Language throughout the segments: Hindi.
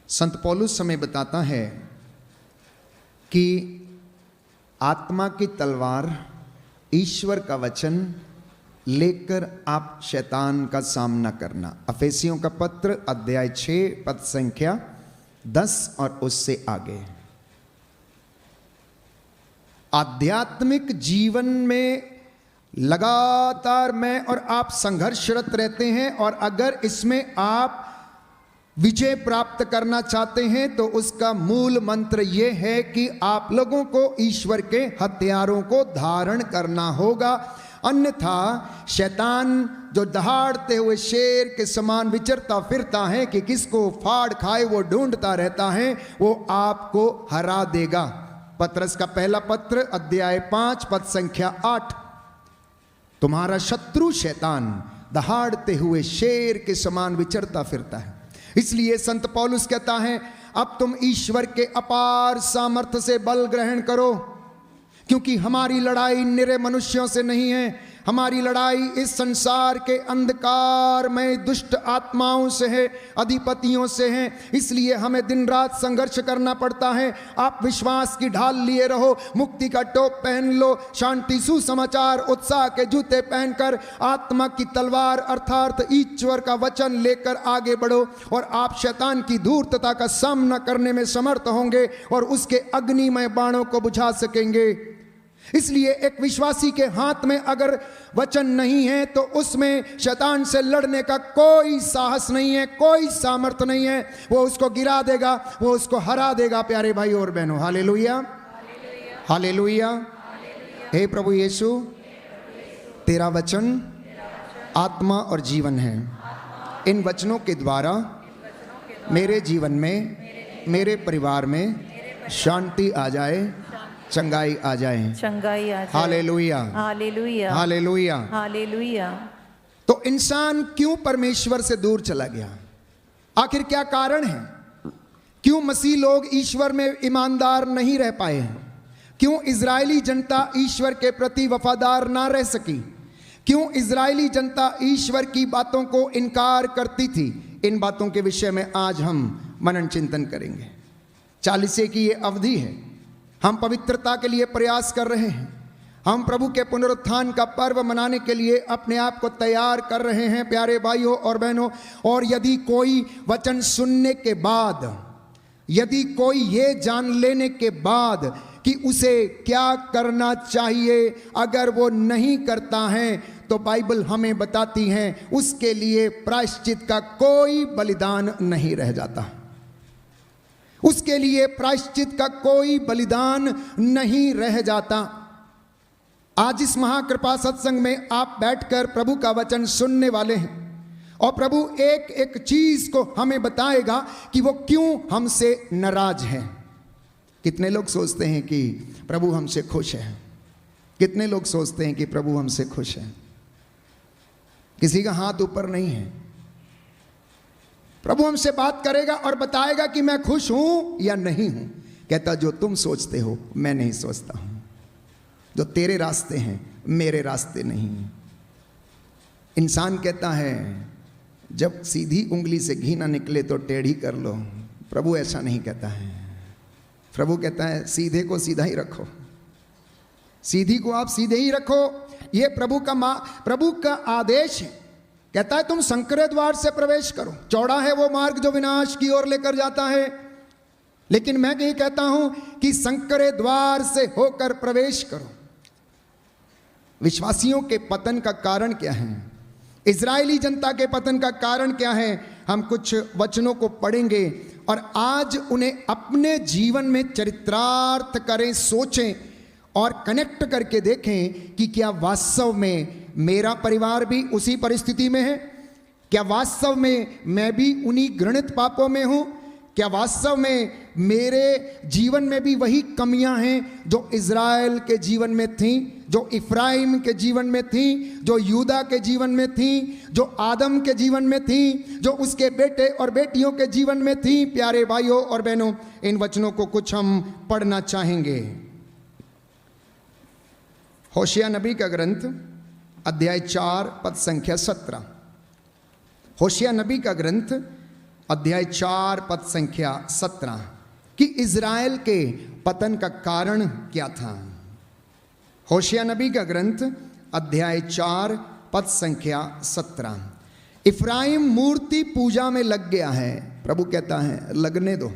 संत पौलुस हमें बताता है कि आत्मा की तलवार ईश्वर का वचन लेकर आप शैतान का सामना करना। अफेसियों का पत्र अध्याय 6 पद संख्या 10 और उससे आगे। आध्यात्मिक जीवन में लगातार मैं और आप संघर्षरत रहते हैं, और अगर इसमें आप विजय प्राप्त करना चाहते हैं तो उसका मूल मंत्र यह है कि आप लोगों को ईश्वर के हथियारों को धारण करना होगा। अन्यथा शैतान जो दहाड़ते हुए शेर के समान विचरता फिरता है कि किसको फाड़ खाए वो ढूंढता रहता है, वो आपको हरा देगा। पत्रस का पहला पत्र अध्याय 5 पद संख्या 8। तुम्हारा शत्रु शैतान दहाड़ते हुए शेर के समान विचरता फिरता है। इसलिए संत पौलुस कहता है, अब तुम ईश्वर के अपार सामर्थ्य से बल ग्रहण करो, क्योंकि हमारी लड़ाई निरे मनुष्यों से नहीं है। हमारी लड़ाई इस संसार के अंधकार में दुष्ट आत्माओं से है, अधिपतियों से है। इसलिए हमें दिन रात संघर्ष करना पड़ता है। आप विश्वास की ढाल लिए रहो, मुक्ति का टोप पहन लो, शांति सुसमाचार उत्साह के जूते पहनकर आत्मा की तलवार अर्थात ईश्वर का वचन लेकर आगे बढ़ो, और आप शैतान की धूर्तता का सामना करने में समर्थ होंगे और उसके अग्निमय बाणों को बुझा सकेंगे। इसलिए एक विश्वासी के हाथ में अगर वचन नहीं है तो उसमें शैतान से लड़ने का कोई साहस नहीं है, कोई सामर्थ्य नहीं है। वो उसको गिरा देगा, वो उसको हरा देगा। प्यारे भाई और बहनों, हालेलुया, हालेलुया। हे प्रभु यीशु, तेरा वचन आत्मा और जीवन है। इन वचनों के द्वारा मेरे जीवन में, मेरे परिवार में शांति आ जाए, चंगाई आ जाए, चंगाई आ जाए। Hallelujah, hallelujah, hallelujah, hallelujah. तो इंसान क्यों परमेश्वर से दूर चला गया? आखिर क्या कारण है? क्यों मसीह लोग ईश्वर में ईमानदार नहीं रह पाए हैं? क्यों इजरायली जनता ईश्वर के प्रति वफादार ना रह सकी? क्यों इजरायली जनता ईश्वर की बातों को इनकार करती थी? इन बातों के विषय में आज हम मनन चिंतन करेंगे। 40 की ये अवधि है, हम पवित्रता के लिए प्रयास कर रहे हैं। हम प्रभु के पुनरुत्थान का पर्व मनाने के लिए अपने आप को तैयार कर रहे हैं प्यारे भाइयों और बहनों। और यदि कोई वचन सुनने के बाद, यदि कोई ये जान लेने के बाद कि उसे क्या करना चाहिए, अगर वो नहीं करता है तो बाइबल हमें बताती है उसके लिए प्रायश्चित का कोई बलिदान नहीं रह जाता। उसके लिए प्रायश्चित का कोई बलिदान नहीं रह जाता। आज इस महाकृपा सत्संग में आप बैठकर प्रभु का वचन सुनने वाले हैं, और प्रभु एक एक चीज को हमें बताएगा कि वो क्यों हमसे नाराज है। कितने लोग सोचते हैं कि प्रभु हमसे खुश है? कितने लोग सोचते हैं कि प्रभु हमसे खुश है? किसी का हाथ ऊपर नहीं है। प्रभु हमसे बात करेगा और बताएगा कि मैं खुश हूं या नहीं हूं। कहता, जो तुम सोचते हो मैं नहीं सोचता हूं, जो तेरे रास्ते हैं मेरे रास्ते नहीं। इंसान कहता है जब सीधी उंगली से घी ना निकले तो टेढ़ी कर लो। प्रभु ऐसा नहीं कहता है। प्रभु कहता है सीधे को सीधा ही रखो, सीधी को आप सीधे ही रखो। यह प्रभु का आदेश है। कहता है तुम संकरे द्वार से प्रवेश करो, चौड़ा है वो मार्ग जो विनाश की ओर लेकर जाता है। लेकिन मैं ये कहता हूं कि संकरे द्वार से होकर प्रवेश करो। विश्वासियों के पतन का कारण क्या है? इजरायली जनता के पतन का कारण क्या है? हम कुछ वचनों को पढ़ेंगे और आज उन्हें अपने जीवन में चरितार्थ करें, सोचें और कनेक्ट करके देखें कि क्या वास्तव में मेरा परिवार भी उसी परिस्थिति में है? क्या वास्तव में मैं भी उन्हीं घृणित पापों में हूं? क्या वास्तव में मेरे जीवन में भी वही कमियां हैं जो इज़राइल के जीवन में थीं, जो इफ्राइम के जीवन में थीं, जो यूदा के जीवन में थीं, जो आदम के जीवन में थीं, जो उसके बेटे और बेटियों के जीवन में थीं? प्यारे भाइयों और बहनों, इन वचनों को कुछ हम पढ़ना चाहेंगे। होशिया नबी का ग्रंथ अध्याय 4 पद संख्या 17। होशिया नबी का ग्रंथ अध्याय 4 पद संख्या 17 कि इज़राइल के पतन का कारण क्या था। होशिया नबी का ग्रंथ अध्याय 4 पद संख्या 17। इफ्राइम मूर्ति पूजा में लग गया है। प्रभु कहता है लगने दो।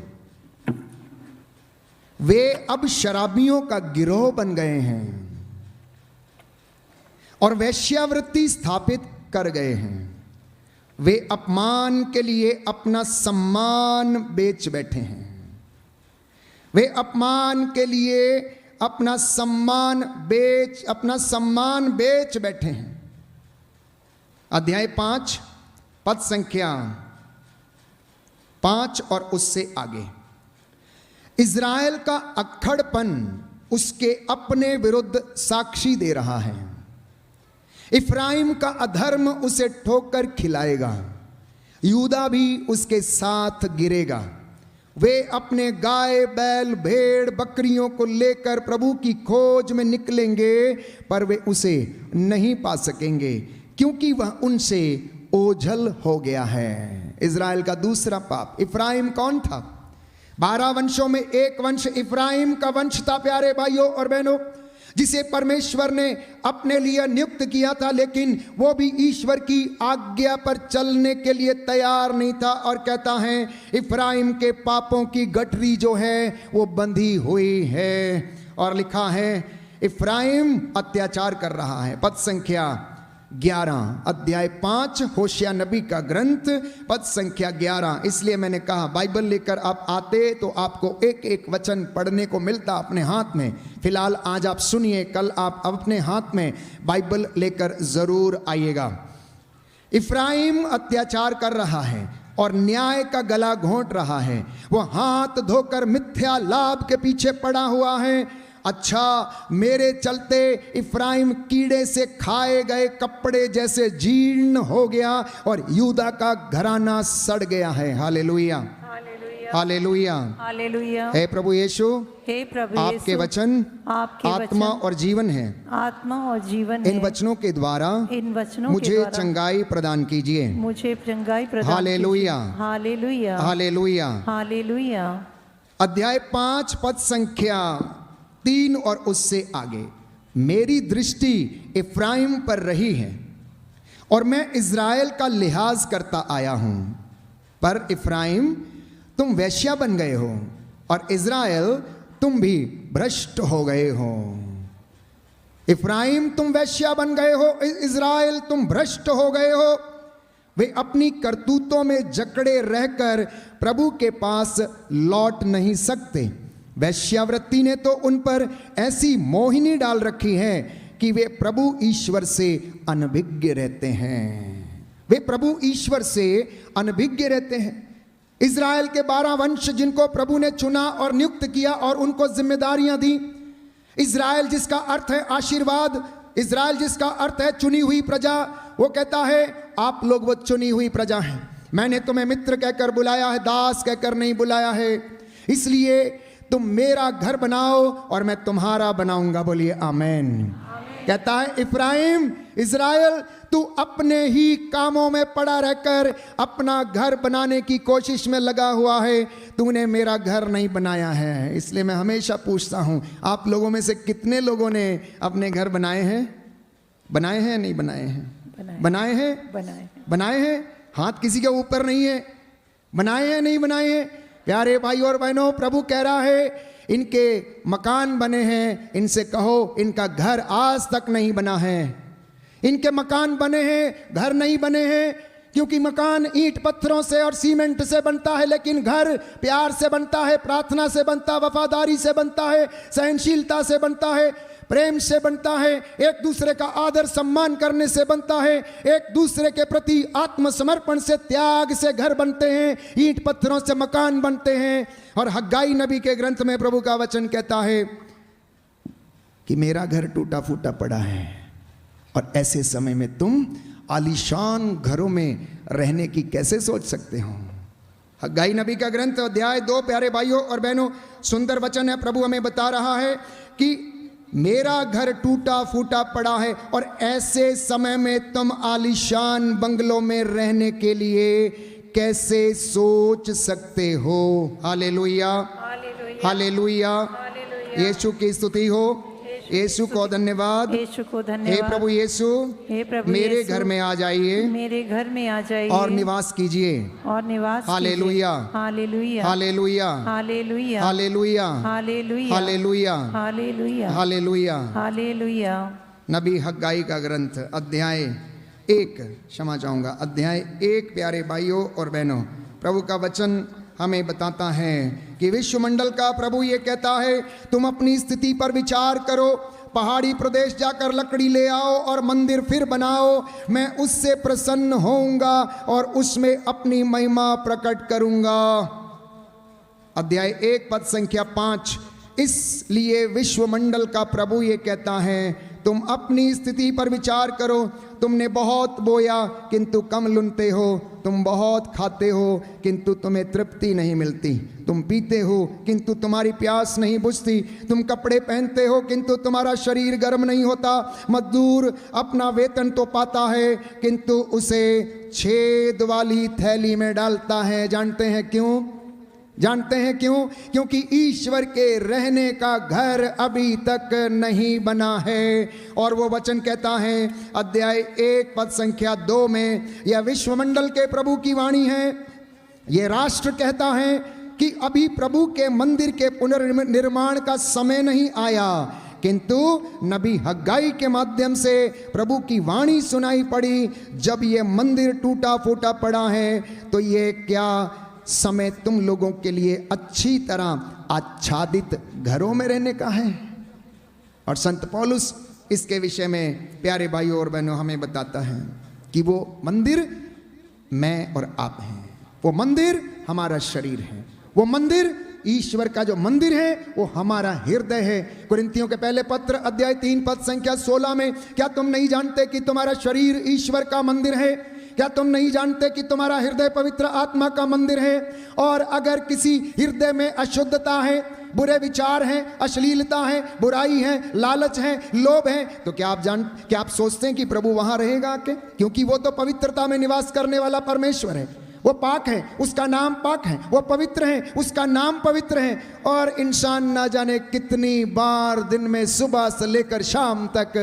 वे अब शराबियों का गिरोह बन गए हैं और वेश्यावृत्ति स्थापित कर गए हैं। वे अपमान के लिए अपना सम्मान बेच बैठे हैं। वे अपमान के लिए अपना सम्मान बेच बैठे हैं। अध्याय 5 पद संख्या 5 और उससे आगे। इज़राइल का अक्खड़पन उसके अपने विरुद्ध साक्षी दे रहा है। इफ्राइम का अधर्म उसे ठोकर खिलाएगा, यूदा भी उसके साथ गिरेगा। वे अपने गाय बैल भेड़ बकरियों को लेकर प्रभु की खोज में निकलेंगे, पर वे उसे नहीं पा सकेंगे क्योंकि वह उनसे ओझल हो गया है। इज़राइल का दूसरा पाप। इफ्राइम कौन था? 12 वंशों में एक वंश इफ्राइम का वंश था प्यारे भाइयों और बहनों, जिसे परमेश्वर ने अपने लिए नियुक्त किया था, लेकिन वो भी ईश्वर की आज्ञा पर चलने के लिए तैयार नहीं था। और कहता है इफ्राइम के पापों की गठरी जो है वो बंधी हुई है। और लिखा है इफ्राइम अत्याचार कर रहा है। पद संख्या 11 अध्याय 5 होशिया नबी का ग्रंथ पद संख्या 11। इसलिए मैंने कहा बाइबल लेकर आप आते तो आपको एक एक वचन पढ़ने को मिलता अपने हाथ में। फिलहाल आज आप सुनिए, कल आप अपने हाथ में बाइबल लेकर जरूर आइएगा। इफ्राइम अत्याचार कर रहा है और न्याय का गला घोंट रहा है। वो हाथ धोकर मिथ्या लाभ के पीछे पड़ा हुआ है। अच्छा, मेरे चलते इफ्राइम कीड़े से खाए गए कपड़े जैसे जीर्ण हो गया और यूदा का घराना सड़ गया है। Hallelujah, hallelujah, hallelujah. हे प्रभु यीशु, हे प्रभु आपके वचन आपके आत्मा और जीवन है। आत्मा और जीवन इन वचनों के द्वारा मुझे चंगाई प्रदान कीजिए। मुझे चंगाई प्रदान। Hallelujah, hallelujah, hallelujah, hallelujah. अध्याय 5 पद संख्या 3 और उससे आगे। मेरी दृष्टि इफ्राइम पर रही है और मैं इज़राइल का लिहाज करता आया हूं, पर इफ्राइम तुम वेश्या बन गए हो और इज़राइल तुम भी भ्रष्ट हो गए हो। इफ्राइम तुम वेश्या बन गए हो, इज़राइल तुम भ्रष्ट हो गए हो। वे अपनी करतूतों में जकड़े रहकर प्रभु के पास लौट नहीं सकते। वैश्यावृत्ति ने तो उन पर ऐसी मोहिनी डाल रखी है कि वे प्रभु ईश्वर से अनभिज्ञ रहते हैं। वे प्रभु ईश्वर से अनभिज्ञ रहते हैं। इज़राइल के 12 वंश जिनको प्रभु ने चुना और नियुक्त किया और उनको जिम्मेदारियां दी। इज़राइल जिसका अर्थ है आशीर्वाद, इज़राइल जिसका अर्थ है चुनी हुई प्रजा। वो कहता है आप लोग वो चुनी हुई प्रजा हैं। मैंने तुम्हें मित्र कहकर बुलाया है, दास कहकर नहीं बुलाया है। इसलिए तुम मेरा घर बनाओ और मैं तुम्हारा बनाऊंगा। बोलिए आमेन। कहता है इफ्राइम, इज़राइल तू अपने ही कामों में पड़ा रहकर अपना घर बनाने की कोशिश में लगा हुआ है। तूने मेरा घर नहीं बनाया है। इसलिए मैं हमेशा पूछता हूं, आप लोगों में से कितने लोगों ने अपने घर बनाए हैं? बनाए हैं नहीं बनाए हैं? बनाए हैं, बनाए हैं। हाथ किसी के ऊपर नहीं है। बनाए हैं नहीं बनाए हैं? प्यारे भाई और बहनों, प्रभु कह रहा है इनके मकान बने हैं, इनसे कहो इनका घर आज तक नहीं बना है। इनके मकान बने हैं, घर नहीं बने हैं, क्योंकि मकान ईंट पत्थरों से और सीमेंट से बनता है, लेकिन घर प्यार से बनता है, प्रार्थना से बनता है, वफादारी से बनता है, सहनशीलता से बनता है, प्रेम से बनता है, एक दूसरे का आदर सम्मान करने से बनता है, एक दूसरे के प्रति आत्मसमर्पण से, त्याग से घर बनते हैं, ईंट पत्थरों से मकान बनते हैं। और हग्गाई नबी के ग्रंथ में प्रभु का वचन कहता है कि मेरा घर टूटा फूटा पड़ा है और ऐसे समय में तुम आलीशान घरों में रहने की कैसे सोच सकते हो। हग्गाई नबी का ग्रंथ अध्याय 2 प्यारे भाइयों और बहनों, सुंदर वचन है। प्रभु हमें बता रहा है कि मेरा घर टूटा फूटा पड़ा है और ऐसे समय में तुम आलीशान बंगलों में रहने के लिए कैसे सोच सकते हो। Hallelujah, hallelujah. यीशु की स्तुति हो, यीशु को धन्यवाद। यीशु को हे धन्यवाद। प्रभु यीशु, हे प्रभु मेरे यीशु, घर में आ जाइए मेरे घर में आ जाइए और निवास कीजिए। और निवास hallelujah, hallelujah, hallelujah, hallelujah, hallelujah, hallelujah, hallelujah, hallelujah, hallelujah. Hallelujah. नबी हग्गाई का ग्रंथ अध्याय 1, क्षमा चाहूंगा, अध्याय 1। प्यारे भाइयों और बहनों, प्रभु का वचन हमें बताता है कि विश्वमंडल का प्रभु ये कहता है, तुम अपनी स्थिति पर विचार करो, पहाड़ी प्रदेश जाकर लकड़ी ले आओ और मंदिर फिर बनाओ, मैं उससे प्रसन्न होऊंगा और उसमें अपनी महिमा प्रकट करूंगा। अध्याय 1 पद संख्या 5। इसलिए विश्वमंडल का प्रभु ये कहता है, तुम अपनी स्थिति पर विचार करो, तुमने बहुत बोया किंतु कम लुनते हो, तुम बहुत खाते हो किंतु तुम्हें तृप्ति नहीं मिलती, तुम पीते हो किंतु तुम्हारी प्यास नहीं बुझती, तुम कपड़े पहनते हो किंतु तुम्हारा शरीर गर्म नहीं होता। मजदूर अपना वेतन तो पाता है किंतु उसे छेद वाली थैली में डालता है। जानते हैं क्यों? जानते हैं क्यों? क्योंकि ईश्वर के रहने का घर अभी तक नहीं बना है। और वो वचन कहता है अध्याय 1 पद संख्या 2 में, यह विश्वमंडल के प्रभु की वाणी है। ये राष्ट्र कहता है कि अभी प्रभु के मंदिर के पुनर्निर्माण का समय नहीं आया, किंतु नबी हग्गाई के माध्यम से प्रभु की वाणी सुनाई पड़ी, जब ये मंदिर टूटा फूटा पड़ा है तो ये क्या समय तुम लोगों के लिए अच्छी तरह आच्छादित घरों में रहने का है। और संत पौलुस इसके विषय में प्यारे भाइयों और बहनों हमें बताता है कि वो मंदिर मैं और आप हैं, वो मंदिर हमारा शरीर है, वो मंदिर ईश्वर का जो मंदिर है वो हमारा हृदय है। कुरिन्थियों के पहले पत्र अध्याय 3 पद संख्या 16 में, क्या तुम नहीं जानते कि तुम्हारा शरीर ईश्वर का मंदिर है? क्या तुम नहीं जानते कि तुम्हारा हृदय पवित्र आत्मा का मंदिर है? और अगर किसी हृदय में अशुद्धता है, बुरे विचार हैं, अश्लीलता है, बुराई है, लालच है, लोभ है, तो क्या आप सोचते हैं कि प्रभु वहां रहेगा क्या? क्योंकि वो तो पवित्रता में निवास करने वाला परमेश्वर है, वो पाक है, उसका नाम पाक है, वो पवित्र है, उसका नाम पवित्र है। और इंसान ना जाने कितनी बार दिन में सुबह से लेकर शाम तक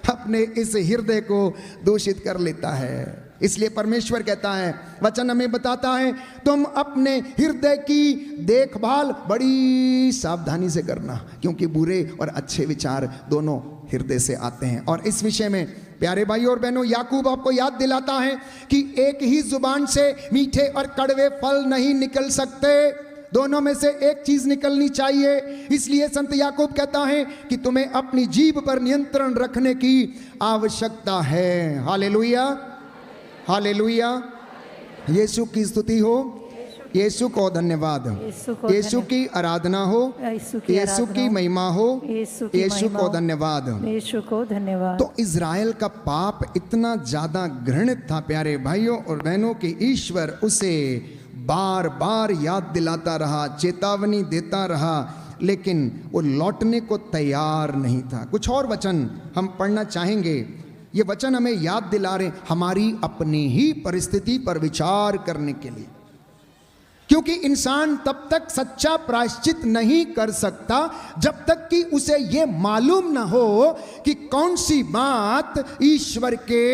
अपने इस हृदय को दूषित कर लेता है। इसलिए परमेश्वर कहता है, वचन हमें बताता है, तुम अपने हृदय की देखभाल बड़ी सावधानी से करना, क्योंकि बुरे और अच्छे विचार दोनों हृदय से आते हैं। और इस विषय में प्यारे भाइयों और बहनों, याकूब आपको याद दिलाता है कि एक ही जुबान से मीठे और कड़वे फल नहीं निकल सकते, दोनों में से एक चीज निकलनी चाहिए। इसलिए संत याकूब कहता है कि तुम्हें अपनी जीभ पर नियंत्रण रखने की आवश्यकता है। Hallelujah, hallelujah. यीशु की स्तुति हो, यीशु को धन्यवाद, यीशु की आराधना हो, यीशु की महिमा हो, यीशु को धन्यवाद, यीशु को धन्यवाद। तो इज़राइल का पाप इतना ज्यादा घृणित था प्यारे भाइयों और बहनों कि ईश्वर उसे बार बार याद दिलाता रहा, चेतावनी देता रहा, लेकिन वो लौटने को तैयार नहीं था। कुछ और वचन हम पढ़ना चाहेंगे। ये वचन हमें याद दिला रहे हमारी अपनी ही परिस्थिति पर विचार करने के लिए, क्योंकि इंसान तब तक सच्चा प्रायश्चित नहीं कर सकता जब तक कि उसे ये मालूम ना हो कि कौन सी बात ईश्वर के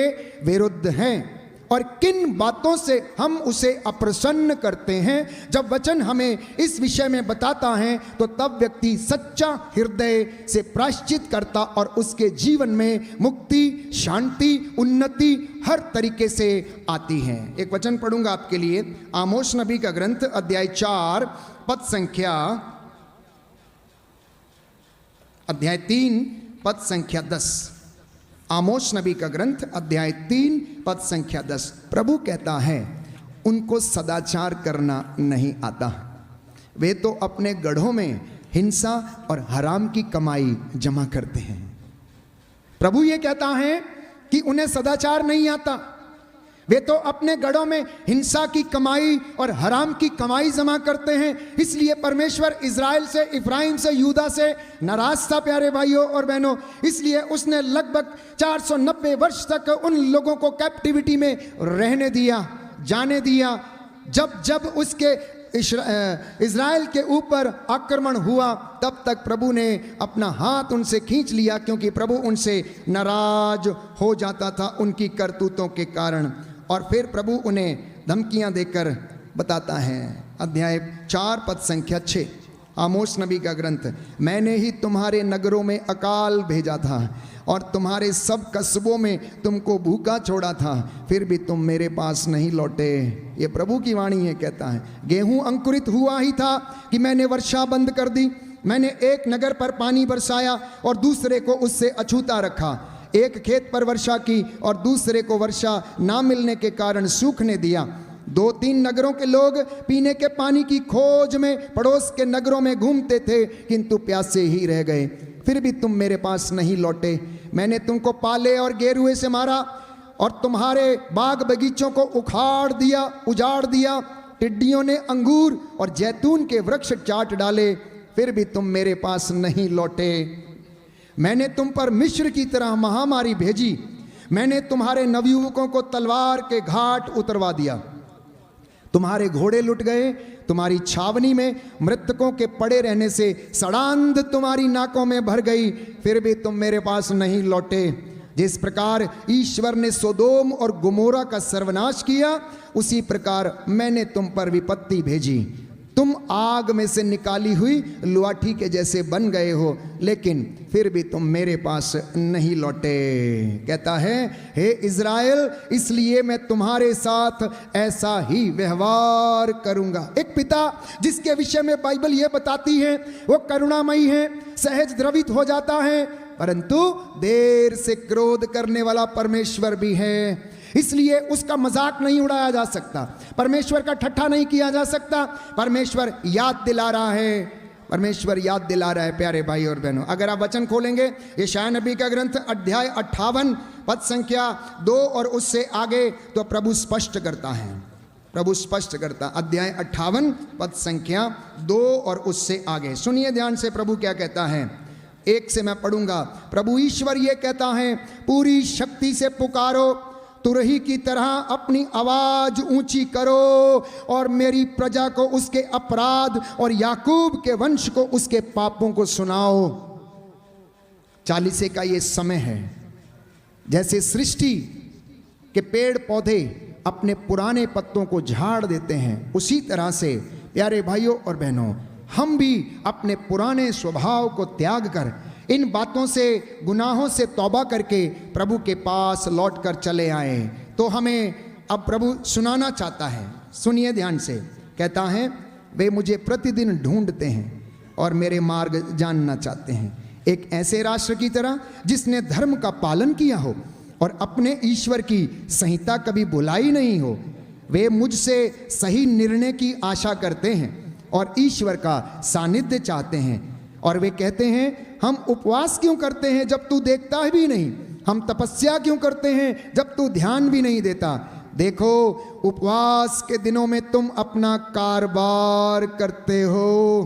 विरुद्ध है और किन बातों से हम उसे अप्रसन्न करते हैं। जब वचन हमें इस विषय में बताता है तो तब व्यक्ति सच्चा हृदय से प्रायश्चित करता और उसके जीवन में मुक्ति, शांति, उन्नति हर तरीके से आती है। एक वचन पढ़ूंगा आपके लिए, आमोस नबी का ग्रंथ अध्याय 4 पद संख्या अध्याय 3 पद संख्या 10। आमोस नबी का ग्रंथ अध्याय 3 पद संख्या 10। प्रभु कहता है, उनको सदाचार करना नहीं आता, वे तो अपने गढ़ों में हिंसा और हराम की कमाई जमा करते हैं। प्रभु ये कहता है कि उन्हें सदाचार नहीं आता, वे तो अपने गढ़ों में हिंसा की कमाई और हराम की कमाई जमा करते हैं। इसलिए परमेश्वर इज़राइल से, इफ्राइम से, यूदा से नाराज था प्यारे भाइयों और बहनों। इसलिए उसने लगभग 490 वर्ष तक उन लोगों को कैप्टिविटी में रहने दिया, जाने दिया। जब जब उसके इज़राइल के ऊपर आक्रमण हुआ, तब तक प्रभु ने अपना हाथ उनसे खींच लिया, क्योंकि प्रभु उनसे नाराज हो जाता था उनकी करतूतों के कारण। और फिर प्रभु उन्हें धमकियां देकर बताता है, अध्याय 4 पद संख्या 6, आमोस नबी का ग्रंथ, मैंने ही तुम्हारे नगरों में अकाल भेजा था और तुम्हारे सब कस्बों में तुमको भूखा छोड़ा था, फिर भी तुम मेरे पास नहीं लौटे। ये प्रभु की वाणी है। कहता है, गेहूं अंकुरित हुआ ही था कि मैंने वर्षा बंद कर दी। मैंने एक नगर पर पानी बरसाया और दूसरे को उससे अछूता रखा। एक खेत पर वर्षा की और दूसरे को वर्षा ना मिलने के कारण सूखने दिया। 2-3 नगरों के लोग पीने के पानी की खोज में पड़ोस के नगरों में घूमते थे, किंतु प्यासे ही रह गए, फिर भी तुम मेरे पास नहीं लौटे। मैंने तुमको पाले और गेरुए से मारा और तुम्हारे बाग बगीचों को उजाड़ दिया। टिड्डियों ने अंगूर और जैतून के वृक्ष चाट डाले, फिर भी तुम मेरे पास नहीं लौटे। मैंने तुम पर मिस्र की तरह महामारी भेजी। मैंने तुम्हारे नवयुवकों को तलवार के घाट उतरवा दिया। तुम्हारे घोड़े लुट गए। तुम्हारी छावनी में मृतकों के पड़े रहने से सड़ांध तुम्हारी नाकों में भर गई, फिर भी तुम मेरे पास नहीं लौटे। जिस प्रकार ईश्वर ने सोदोम और गुमोरा का सर्वनाश किया, उसी प्रकार मैंने तुम पर विपत्ति भेजी। तुम आग में से निकाली हुई लुआठी के जैसे बन गए हो, लेकिन फिर भी तुम मेरे पास नहीं लौटे। कहता है, हे इज़राइल, इसलिए मैं तुम्हारे साथ ऐसा ही व्यवहार करूंगा। एक पिता जिसके विषय में बाइबल यह बताती है, वो करुणामयी है, सहज द्रवित हो जाता है, परंतु देर से क्रोध करने वाला परमेश्वर भी है। इसलिए उसका मजाक नहीं उड़ाया जा सकता, परमेश्वर का ठट्ठा नहीं किया जा सकता। परमेश्वर याद दिला रहा है, परमेश्वर याद दिला रहा है। प्यारे भाई और बहनों, अगर आप वचन खोलेंगे यशायाह नबी का ग्रंथ अध्याय 58 पद संख्या 2 और उससे आगे, तो प्रभु स्पष्ट करता है, प्रभु स्पष्ट करता। अध्याय 58 पद संख्या 2 और उससे आगे सुनिए ध्यान से, प्रभु क्या कहता है। 1 से मैं पढ़ूंगा। प्रभु ईश्वर ये कहता है, पूरी शक्ति से पुकारो, तुरही की तरह अपनी आवाज ऊंची करो और मेरी प्रजा को उसके अपराध और याकूब के वंश को उसके पापों को सुनाओ। 40 का ये समय है। जैसे सृष्टि के पेड़ पौधे अपने पुराने पत्तों को झाड़ देते हैं, उसी तरह से प्यारे भाइयों और बहनों, हम भी अपने पुराने स्वभाव को त्याग कर, इन बातों से, गुनाहों से तौबा करके प्रभु के पास लौट कर चले आए। तो हमें अब प्रभु सुनाना चाहता है। सुनिए ध्यान से। कहता है, वे मुझे प्रतिदिन ढूंढते हैं और मेरे मार्ग जानना चाहते हैं, एक ऐसे राष्ट्र की तरह जिसने धर्म का पालन किया हो और अपने ईश्वर की संहिता कभी भुलाई नहीं हो। वे मुझसे सही निर्णय की आशा करते हैं और ईश्वर का सानिध्य चाहते हैं। और वे कहते हैं, हम उपवास क्यों करते हैं जब तू देखता भी नहीं? हम तपस्या क्यों करते हैं जब तू ध्यान भी नहीं देता? देखो, उपवास के दिनों में तुम अपना कारोबार करते हो।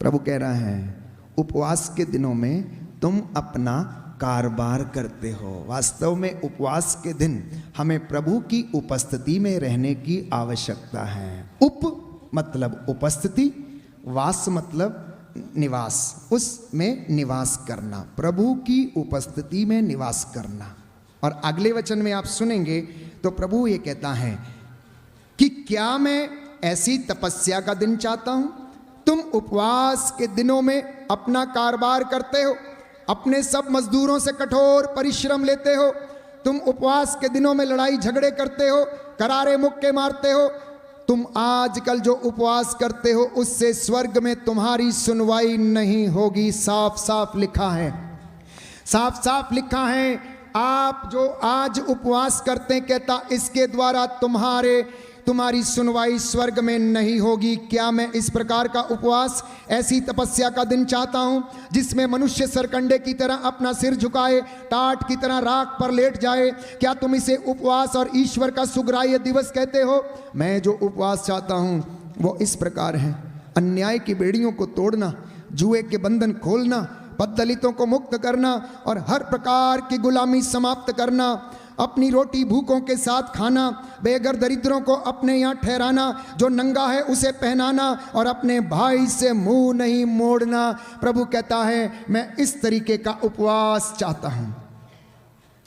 प्रभु कह रहा है, उपवास के दिनों में तुम अपना कारोबार करते हो। वास्तव में उपवास के दिन हमें प्रभु की उपस्थिति में रहने की आवश्यकता है। उप मतलब उपस्थिति, वास मतलब निवास, उसमें निवास करना, प्रभु की उपस्थिति में निवास करना। और अगले वचन में आप सुनेंगे तो प्रभु ये कहता है कि क्या मैं ऐसी तपस्या का दिन चाहता हूं? तुम उपवास के दिनों में अपना कारोबार करते हो, अपने सब मजदूरों से कठोर परिश्रम लेते हो। तुम उपवास के दिनों में लड़ाई झगड़े करते हो, करारे मुक्के मारते हो। तुम आजकल जो उपवास करते हो, उससे स्वर्ग में तुम्हारी सुनवाई नहीं होगी। साफ साफ लिखा है, साफ साफ लिखा है। आप जो आज उपवास करते हैं, कहता इसके द्वारा तुम्हारी सुनवाई स्वर्ग में नहीं होगी। क्या मैं इस प्रकार का उपवास, ऐसी तपस्या का दिन चाहता हूं जिसमें मनुष्य सरकंडे की तरह अपना सिर झुकाए, टाट की तरह राख पर लेट जाए? क्या तुम इसे उपवास और ईश्वर का सुग्राह्य दिवस कहते हो? मैं जो उपवास चाहता हूं वो इस प्रकार है, अन्याय की बेड़ियों को तोड़ना, जुए के बंधन खोलना, पद दलितों को मुक्त करना और हर प्रकार की गुलामी समाप्त करना, अपनी रोटी भूखों के साथ खाना, बेघर दरिद्रों को अपने यहाँ ठहराना, जो नंगा है उसे पहनाना और अपने भाई से मुंह नहीं मोड़ना। प्रभु कहता है मैं इस तरीके का उपवास चाहता हूँ।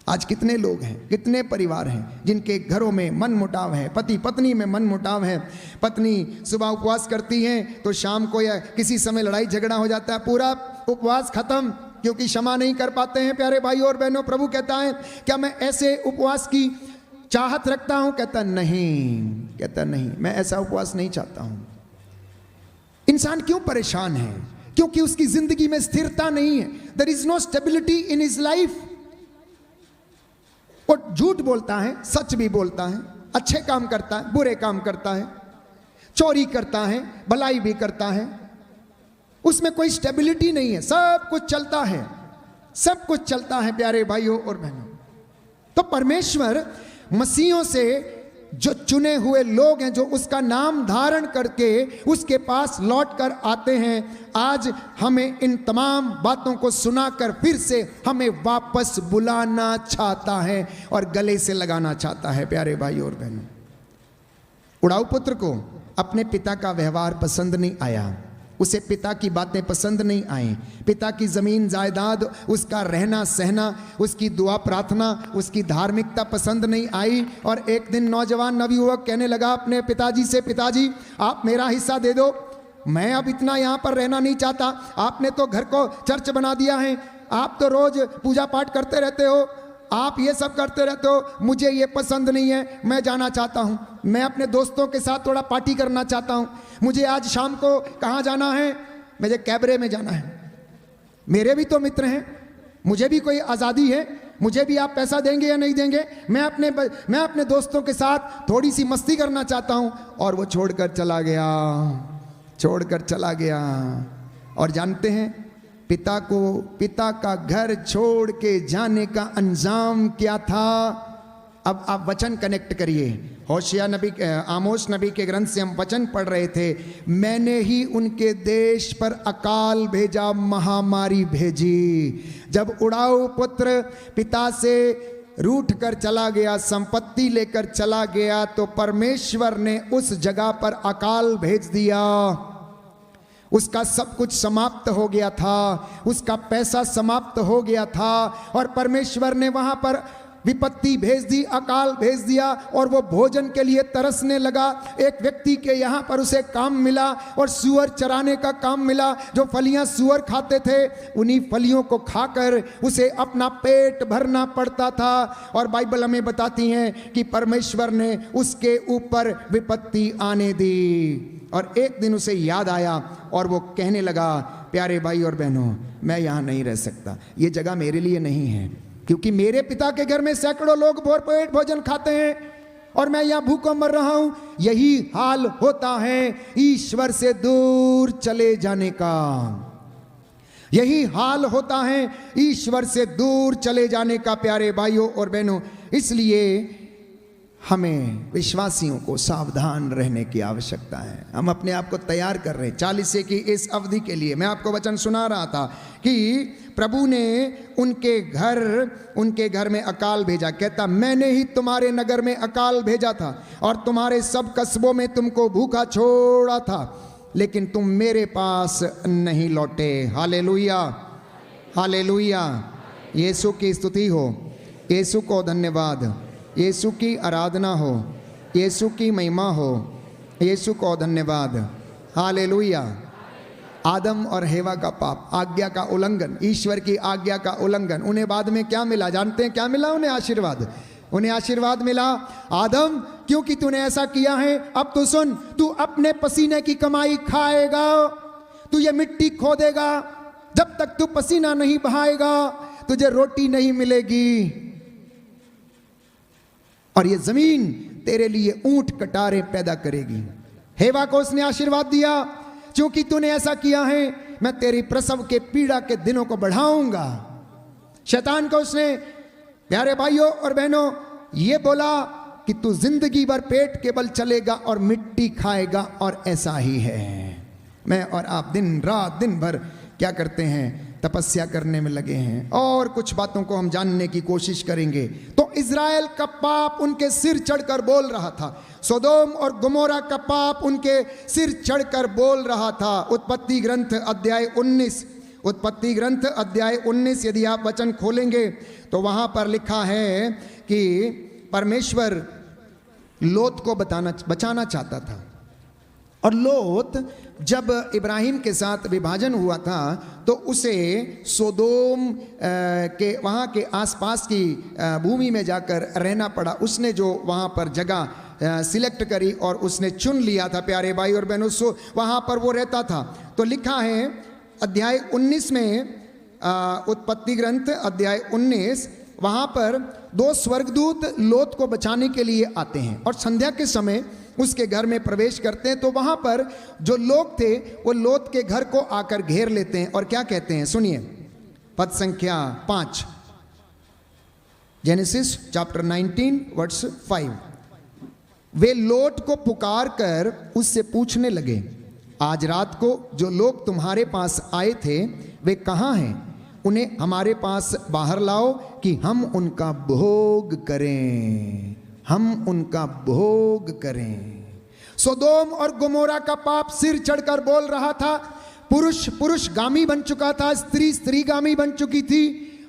आज कितने लोग हैं, कितने परिवार हैं जिनके घरों में मन मुटाव है, पति पत्नी में मन मुटाव है। पत्नी सुबह उपवास करती है तो शाम को या किसी समय लड़ाई झगड़ा हो जाता है, पूरा उपवास खत्म, क्योंकि क्षमा नहीं कर पाते हैं। प्यारे भाइयों और बहनों, प्रभु कहता है क्या मैं ऐसे उपवास की चाहत रखता हूं? कहता नहीं, मैं ऐसा उपवास नहीं चाहता हूं। इंसान क्यों परेशान है? क्योंकि उसकी जिंदगी में स्थिरता नहीं है। There is no stability in his life. वो झूठ बोलता है, सच भी बोलता है, अच्छे काम करता है, बुरे काम करता है, चोरी करता है, भलाई भी करता है, उसमें कोई स्टेबिलिटी नहीं है। सब कुछ चलता है, सब कुछ चलता है प्यारे भाइयों और बहनों। तो परमेश्वर मसीहों से, जो चुने हुए लोग हैं, जो उसका नाम धारण करके उसके पास लौट कर आते हैं, आज हमें इन तमाम बातों को सुनाकर फिर से हमें वापस बुलाना चाहता है और गले से लगाना चाहता है। प्यारे भाइयों और बहनों, उड़ाऊ पुत्र को अपने पिता का व्यवहार पसंद नहीं आया, उसे पिता की बातें पसंद नहीं आई, पिता की जमीन जायदाद, उसका रहना सहना, उसकी दुआ प्रार्थना, उसकी धार्मिकता पसंद नहीं आई। और एक दिन नौजवान नवयुवक कहने लगा अपने पिताजी से, पिताजी आप मेरा हिस्सा दे दो, मैं अब इतना यहाँ पर रहना नहीं चाहता। आपने तो घर को चर्च बना दिया है, आप तो रोज पूजा पाठ करते रहते हो, आप ये सब करते रहते हो, मुझे ये पसंद नहीं है, मैं जाना चाहता हूँ, मैं अपने दोस्तों के साथ थोड़ा पार्टी करना चाहता हूँ। मुझे आज शाम को कहाँ जाना है? मुझे कैबरे में जाना है। मेरे भी तो मित्र हैं, मुझे भी कोई आज़ादी है, मुझे भी आप पैसा देंगे या नहीं देंगे? मैं अपने दोस्तों के साथ थोड़ी सी मस्ती करना चाहता हूँ। और वो छोड़कर चला गया। और जानते हैं पिता का घर छोड़ के जाने का अंजाम क्या था? अब आप वचन कनेक्ट करिए। होशिया नबी, आमोस नबी के ग्रंथ से हम वचन पढ़ रहे थे, मैंने ही उनके देश पर अकाल भेजा, महामारी भेजी। जब उड़ाऊ पुत्र पिता से रूठ कर चला गया, संपत्ति लेकर चला गया, तो परमेश्वर ने उस जगह पर अकाल भेज दिया। उसका सब कुछ समाप्त हो गया था, उसका पैसा समाप्त हो गया था, और परमेश्वर ने वहां पर विपत्ति भेज दी, अकाल भेज दिया, और वो भोजन के लिए तरसने लगा। एक व्यक्ति के यहाँ पर उसे काम मिला, और सूअर चराने का काम मिला। जो फलियां सूअर खाते थे, उन्हीं फलियों को खाकर उसे अपना पेट भरना पड़ता था। और बाइबल हमें बताती है कि परमेश्वर ने उसके ऊपर विपत्ति आने दी। और एक दिन उसे याद आया और वो कहने लगा, प्यारे भाई और बहनों, मैं यहाँ नहीं रह सकता, ये जगह मेरे लिए नहीं है, क्योंकि मेरे पिता के घर में सैकड़ों लोग भरपेट भोजन खाते हैं और मैं यहाँ भूखा मर रहा हूँ। यही हाल होता है ईश्वर से दूर चले जाने का। यही हाल होता है ईश्वर से दूर चले जाने का प्यारे भाइयों और बहनों। इसलिए हमें विश्वासियों को सावधान रहने की आवश्यकता है। हम अपने आप को तैयार कर रहे हैं 40 की इस अवधि के लिए। मैं आपको वचन सुना रहा था कि प्रभु ने उनके घर में अकाल भेजा। कहता, मैंने ही तुम्हारे नगर में अकाल भेजा था और तुम्हारे सब कस्बों में तुमको भूखा छोड़ा था, लेकिन तुम मेरे पास नहीं लौटे। Hallelujah, hallelujah. यीशु की स्तुति हो, यीशु को धन्यवाद, यीशु की आराधना हो, यीशु की महिमा हो, यीशु को धन्यवाद। हालेलुया। आदम और हेवा का पाप, आज्ञा का उल्लंघन, ईश्वर की आज्ञा का उल्लंघन, उन्हें बाद में क्या मिला? जानते हैं क्या मिला उन्हें? आशीर्वाद। उन्हें आशीर्वाद मिला, आदम क्योंकि तूने ऐसा किया है, अब तो सुन, तू अपने पसीने की कमाई खाएगा, तू ये मिट्टी खोदेगा, जब तक तू पसीना नहीं बहाएगा तुझे रोटी नहीं मिलेगी, और ये जमीन तेरे लिए ऊंट कटारे पैदा करेगी। हेवा को उसने आशीर्वाद दिया, क्योंकि तूने ऐसा किया है मैं तेरी प्रसव के पीड़ा के दिनों को बढ़ाऊंगा। शैतान को उसने, प्यारे भाइयों और बहनों, ये बोला कि तू जिंदगी भर पेट के बल चलेगा और मिट्टी खाएगा, और ऐसा ही है। मैं और आप दिन रात दिन भर क्या करते हैं? तपस्या करने में लगे हैं और कुछ बातों को हम जानने की कोशिश करेंगे। तो इज़राइल का पाप उनके सिर चढ़कर बोल रहा था, सोदोम और गमोरा का पाप उनके सिर चढ़कर बोल रहा था। उत्पत्ति ग्रंथ अध्याय 19, उत्पत्ति ग्रंथ अध्याय 19 यदि आप वचन खोलेंगे तो वहां पर लिखा है कि परमेश्वर लोत को बचाना चाहता था। और लोत जब इब्राहिम के साथ विभाजन हुआ था तो उसे सोदोम के वहाँ के आसपास की भूमि में जाकर रहना पड़ा। उसने जो वहाँ पर जगह सिलेक्ट करी और उसने चुन लिया था प्यारे भाई और बहनों, सो वहाँ पर वो रहता था। तो लिखा है अध्याय 19 में, उत्पत्ति ग्रंथ अध्याय 19, वहाँ पर 2 स्वर्गदूत लोत को बचाने के लिए आते हैं और संध्या के समय उसके घर में प्रवेश करते हैं। तो वहाँ पर जो लोग थे वो लोत के घर को आकर घेर लेते हैं और क्या कहते हैं, सुनिए पद संख्या 5, जेनेसिस चैप्टर 19 वर्स 5। वे लोट को पुकार कर उससे पूछने लगे, आज रात को जो लोग तुम्हारे पास आए थे वे कहाँ हैं? उन्हें हमारे पास बाहर लाओ कि हम उनका भोग करें, हम उनका भोग करें। सोदोम और गमोरा का पाप सिर चढ़कर बोल रहा था। पुरुष पुरुषगामी बन चुका था, स्त्री स्त्रीगामी बन चुकी थी।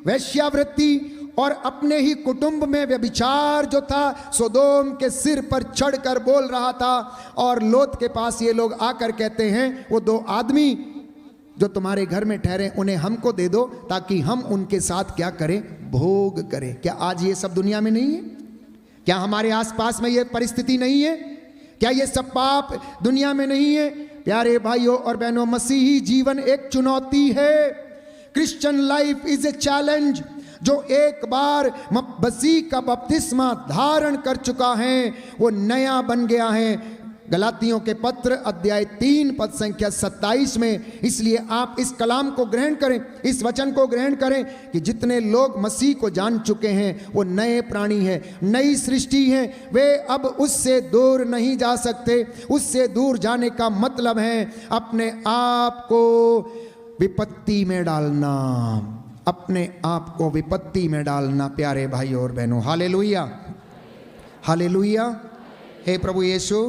वैश्यावृत्ति और अपने ही कुटुंब में व्यभिचार जो था सोदोम के सिर पर चढ़कर बोल रहा था। और लोत के पास ये लोग आकर कहते हैं, वो 2 आदमी जो तुम्हारे घर में ठहरे उन्हें हमको दे दो ताकि हम उनके साथ क्या करें, भोग करें। क्या आज ये सब दुनिया में नहीं है? क्या हमारे आसपास में ये परिस्थिति नहीं है? क्या ये सब पाप दुनिया में नहीं है? प्यारे भाइयों और बहनों, मसीही जीवन एक चुनौती है। Christian life is a challenge. जो एक बार मसीह का बपतिस्मा धारण कर चुका है वो नया बन गया है। गलातियों के पत्र अध्याय 3 पद संख्या 27 में। इसलिए आप इस कलाम को ग्रहण करें, इस वचन को ग्रहण करें कि जितने लोग मसीह को जान चुके हैं वो नए प्राणी हैं, नई सृष्टि हैं। वे अब उससे दूर नहीं जा सकते। उससे दूर जाने का मतलब है अपने आप को विपत्ति में डालना, अपने आप को विपत्ति में डालना। प्यारे भाई और बहनों, हालेलुया, हालेलुया। हे प्रभु यीशु,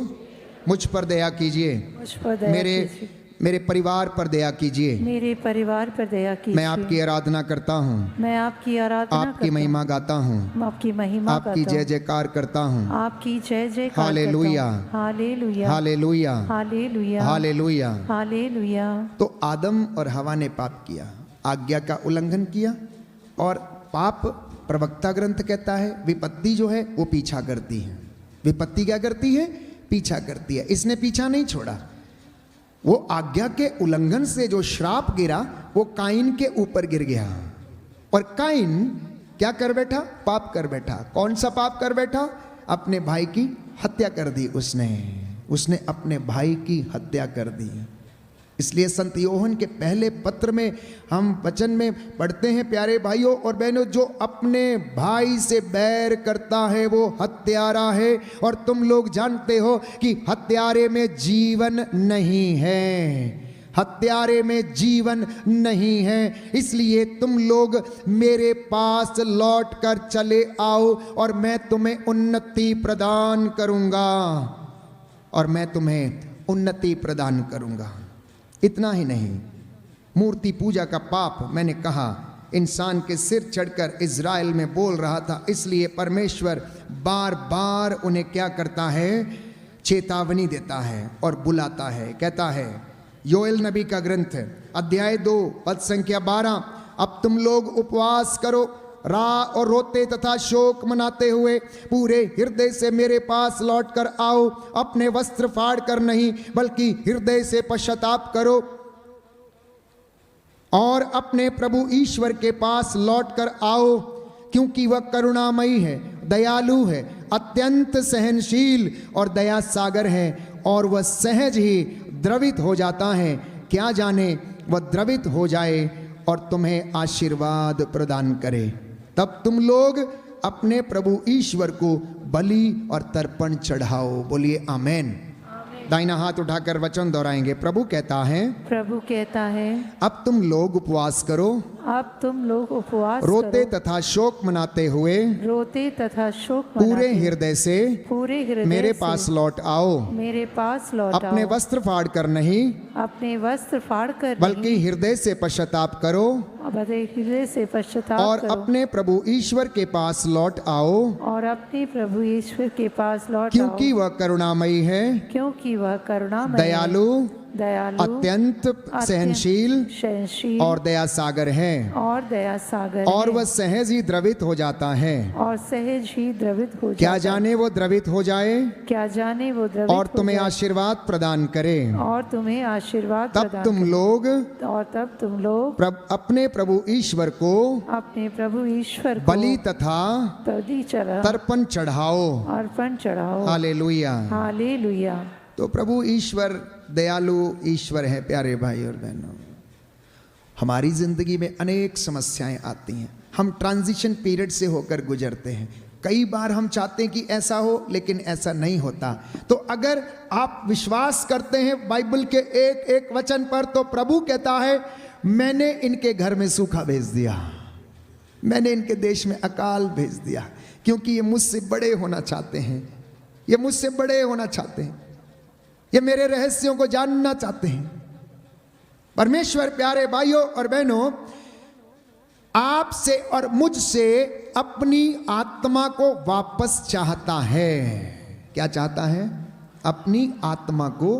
मुझ पर दया कीजिए, मुझ पर दया कीजिए। मेरे परिवार पर दया कीजिए, मेरे परिवार पर दया कीजिए। मैं आपकी आराधना करता हूँ, मैं आपकी आराधना आपकी महिमा गाता हूँ, आपकी महिमा आपकी जय जयकार करता हूँ, आपकी जय जयकार। Hallelujah, hallelujah, hallelujah, hallelujah, hallelujah. Hallelujah. तो आदम और हवा ने पाप किया, आज्ञा का उल्लंघन किया। और पाप, प्रवक्ता ग्रंथ कहता है, विपत्ति जो है वो पीछा करती है। विपत्ति क्या करती है? पीछा करती है। इसने पीछा नहीं छोड़ा। वो आज्ञा के उल्लंघन से जो श्राप गिरा वो काइन के ऊपर गिर गया। और काइन क्या कर बैठा? पाप कर बैठा। कौन सा पाप कर बैठा? अपने भाई की हत्या कर दी उसने अपने भाई की हत्या कर दी। इसलिए संत योहन के पहले पत्र में हम वचन में पढ़ते हैं, प्यारे भाइयों और बहनों, जो अपने भाई से बैर करता है वो हत्यारा है। और तुम लोग जानते हो कि हत्यारे में जीवन नहीं है, हत्यारे में जीवन नहीं है। इसलिए तुम लोग मेरे पास लौट कर चले आओ और मैं तुम्हें उन्नति प्रदान करूंगा, और मैं तुम्हें उन्नति प्रदान करूंगा। इतना ही नहीं, मूर्ति पूजा का पाप मैंने कहा इंसान के सिर चढ़कर इज़राइल में बोल रहा था। इसलिए परमेश्वर बार बार उन्हें क्या करता है? चेतावनी देता है और बुलाता है। कहता है योएल नबी का ग्रंथ अध्याय 2 पद संख्या 12, अब तुम लोग उपवास करो, राह और रोते तथा शोक मनाते हुए पूरे हृदय से मेरे पास लौट कर आओ। अपने वस्त्र फाड़ कर नहीं बल्कि हृदय से पश्चाताप करो और अपने प्रभु ईश्वर के पास लौट कर आओ, क्योंकि वह करुणामयी है, दयालु है, अत्यंत सहनशील और दया सागर है, और वह सहज ही द्रवित हो जाता है। क्या जाने वह द्रवित हो जाए और तुम्हें आशीर्वाद प्रदान करे। तब तुम लोग अपने प्रभु ईश्वर को बलि और तर्पण चढ़ाओ। बोलिए आमेन। दाहिना हाथ उठाकर वचन दोहराएंगे। प्रभु कहता है प्रभु कहता है अब तुम लोग उपवास करो, अब तुम लोग उपवास रोते करो, तथा शोक मनाते हुए रोते तथा शोक पूरे मनाते हृदय से पूरे हृदय मेरे से पास लौट आओ। मेरे पास लौट अपने आओ। वस्त्र फाड़ कर नहीं अपने वस्त्र फाड़ कर बल्कि हृदय से पश्चाताप करो बल्कि हृदय से पश्चाताप और करो अपने प्रभु ईश्वर के पास लौट आओ, और अपने प्रभु ईश्वर के पास लौट क्योंकि आओ, वह करुणामयी है, क्योंकि वह करुणामय है, दयालु, दयालु, अत्यंत सहनशील सहनशील और दया सागर है, और दया सागर और है, वह सहज ही द्रवित हो जाता है। और सहज ही द्रवित हो क्या जाता जाने वो द्रवित हो जाए क्या जाने वो द्रवित और हो तुम्हें जाए आशीर्वाद प्रदान करे। और तुम्हें आशीर्वाद तब प्रदान तुम लोग करे। और तब तुम लोग अपने प्रभु ईश्वर को अपने प्रभु ईश्वर को बलि तथा बलि चढ़ा तर्पण चढ़ाओ। अर्पण चढ़ाओ। हालेलुया। हालेलुया। तो प्रभु ईश्वर दयालु ईश्वर है। प्यारे भाई और बहनों, हमारी जिंदगी में अनेक समस्याएं आती हैं, हम ट्रांजिशन पीरियड से होकर गुजरते हैं। कई बार हम चाहते हैं कि ऐसा हो, लेकिन ऐसा नहीं होता। तो अगर आप विश्वास करते हैं बाइबल के एक एक वचन पर, तो प्रभु कहता है मैंने इनके घर में सूखा भेज दिया, मैंने इनके देश में अकाल भेज दिया, क्योंकि ये मुझसे बड़े होना चाहते हैं, ये मुझसे बड़े होना चाहते हैं, ये मेरे रहस्यों को जानना चाहते हैं। परमेश्वर प्यारे भाइयों और बहनों, आपसे और मुझसे अपनी आत्मा को वापस चाहता है। क्या चाहता है? अपनी आत्मा को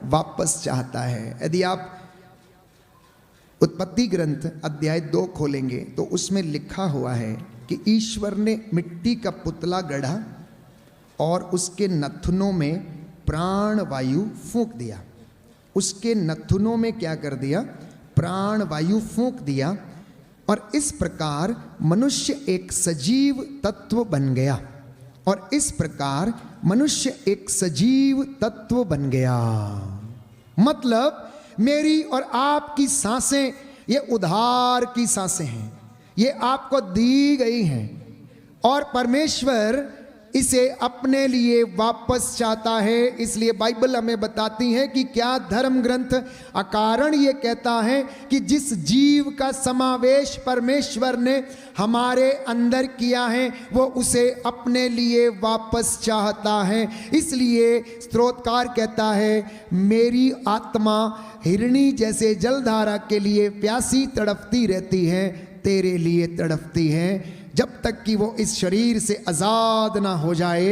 वापस चाहता है। यदि आप उत्पत्ति ग्रंथ अध्याय 2 खोलेंगे तो उसमें लिखा हुआ है कि ईश्वर ने मिट्टी का पुतला गढ़ा और उसके नथुनों में प्राण वायु फूंक दिया। उसके नथुनों में क्या कर दिया? प्राण वायु फूंक दिया, और इस प्रकार मनुष्य एक सजीव तत्व बन गया। और इस प्रकार मनुष्य एक सजीव तत्व बन गया। मतलब मेरी और आपकी सांसें ये उद्धार की सांसें हैं, ये आपको दी गई हैं, और परमेश्वर इसे अपने लिए वापस चाहता है। इसलिए बाइबल हमें बताती है कि क्या धर्म ग्रंथ अकारण ये कहता है कि जिस जीव का समावेश परमेश्वर ने हमारे अंदर किया है वो उसे अपने लिए वापस चाहता है। इसलिए स्तोत्रकार कहता है मेरी आत्मा हिरणी जैसे जलधारा के लिए प्यासी तड़पती रहती है, तेरे लिए तड़पती है। जब तक कि वो इस शरीर से आज़ाद ना हो जाए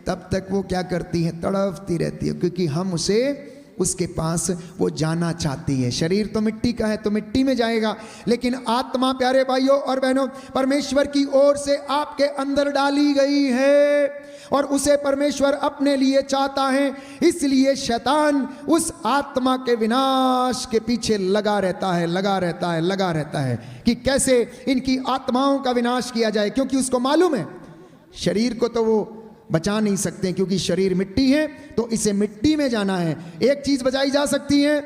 तब तक वो क्या करती है? तड़पती रहती है, क्योंकि हम उसे उसके पास वो जाना चाहती है। शरीर तो मिट्टी का है तो मिट्टी में जाएगा, लेकिन आत्मा प्यारे भाइयों और बहनों परमेश्वर की ओर से आपके अंदर डाली गई है और उसे परमेश्वर अपने लिए चाहता है। इसलिए शैतान उस आत्मा के विनाश के पीछे लगा रहता है कि कैसे इनकी आत्माओं का विनाश किया जाए, क्योंकि उसको मालूम है शरीर को तो वो बचा नहीं सकते, क्योंकि शरीर मिट्टी है तो इसे मिट्टी में जाना है। एक चीज बचाई जा सकती है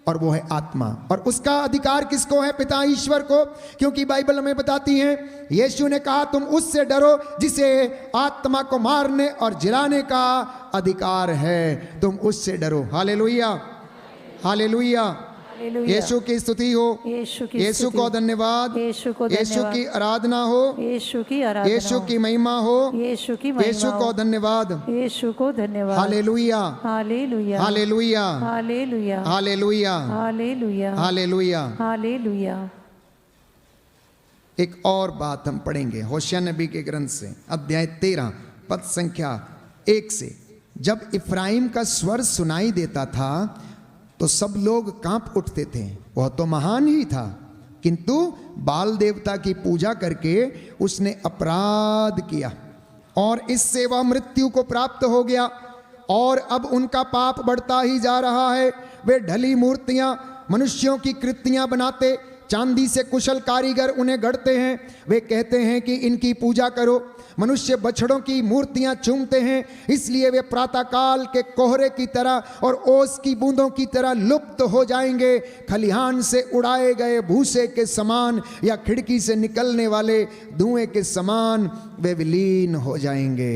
और वो है आत्मा, और उसका अधिकार किसको है? पिता ईश्वर को, क्योंकि बाइबल हमें बताती है यीशु ने कहा तुम उससे डरो जिसे आत्मा को मारने और जिलाने का अधिकार है, तुम उससे डरो। हालेलुया, हालेलुया, यीशु की स्तुति हो, यीशु को धन्यवाद, यीशु की आराधना हो, यीशु की महिमा हो, यीशु को धन्यवाद, यीशु को धन्यवाद। Hallelujah, hallelujah, hallelujah, hallelujah, hallelujah, hallelujah, hallelujah. Hallelujah. एक और बात हम पढ़ेंगे होशिया नबी के ग्रंथ से अध्याय 13 पद संख्या 1 से। जब इफ्राइम का स्वर सुनाई देता था तो सब लोग कांप उठते थे, वह तो महान ही था, किंतु बाल देवता की पूजा करके उसने अपराध किया और इससे वह मृत्यु को प्राप्त हो गया, और अब उनका पाप बढ़ता ही जा रहा है। वे ढली मूर्तियां मनुष्यों की कृतियां बनाते, चांदी से कुशल कारीगर उन्हें गढ़ते हैं। वे कहते हैं कि इनकी पूजा करो। मनुष्य बछड़ों की मूर्तियां चूमते हैं, इसलिए वे प्रातःकाल के कोहरे की तरह और ओस की बूंदों की तरह लुप्त हो जाएंगे। खलिहान से उड़ाए गए भूसे के समान या खिड़की से निकलने वाले धुएं के समान वे विलीन हो जाएंगे।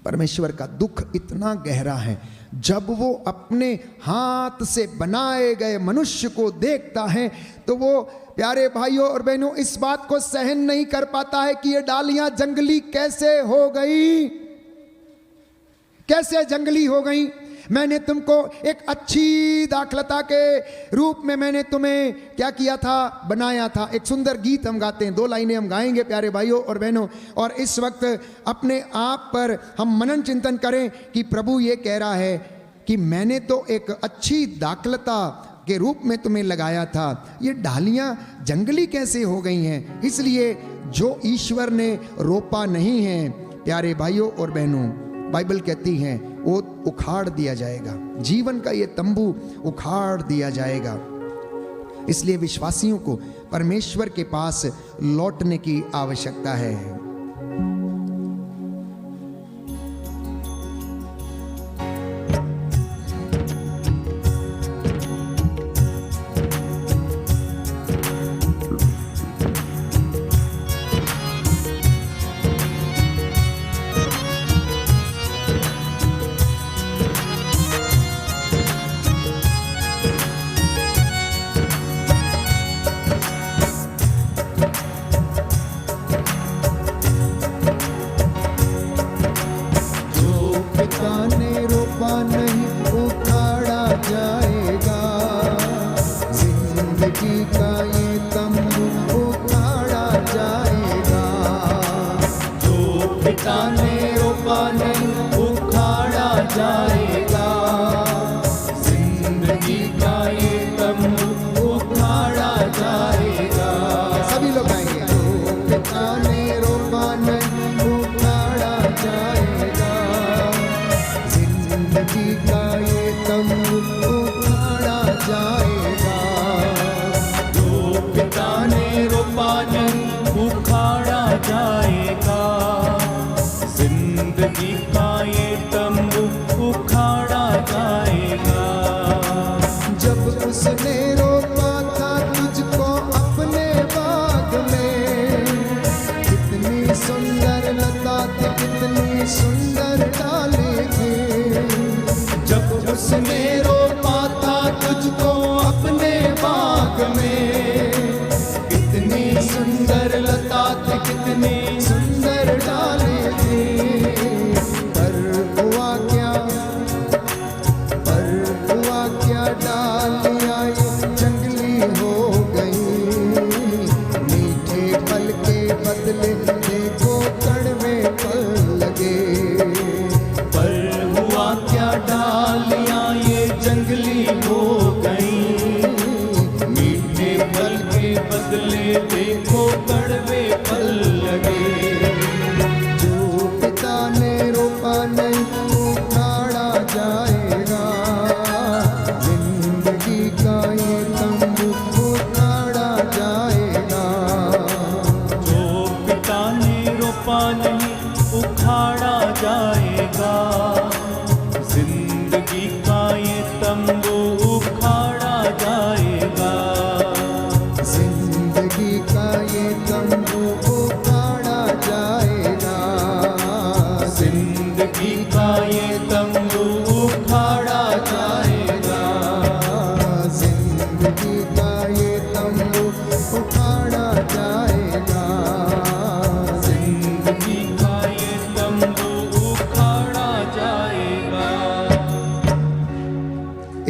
परमेश्वर का दुख इतना गहरा है, जब वो अपने हाथ से बनाए गए मनुष्य को देखता है तो वो प्यारे भाइयों और बहनों इस बात को सहन नहीं कर पाता है कि ये डालियां जंगली कैसे हो गई, कैसे जंगली हो गई। मैंने तुमको एक अच्छी दाखलता के रूप में मैंने तुम्हें क्या किया था, बनाया था। एक सुंदर गीत हम गाते हैं, 2 लाइनें हम गाएंगे प्यारे भाइयों और बहनों, और इस वक्त अपने आप पर हम मनन चिंतन करें कि प्रभु ये कह रहा है कि मैंने तो एक अच्छी दाखलता के रूप में तुम्हें लगाया था, ये डालियां जंगली कैसे हो गई हैं। इसलिए जो ईश्वर ने रोपा नहीं है प्यारे भाइयों और बहनों, बाइबल कहती है वो उखाड़ दिया जाएगा, जीवन का ये तंबू उखाड़ दिया जाएगा। इसलिए विश्वासियों को परमेश्वर के पास लौटने की आवश्यकता है।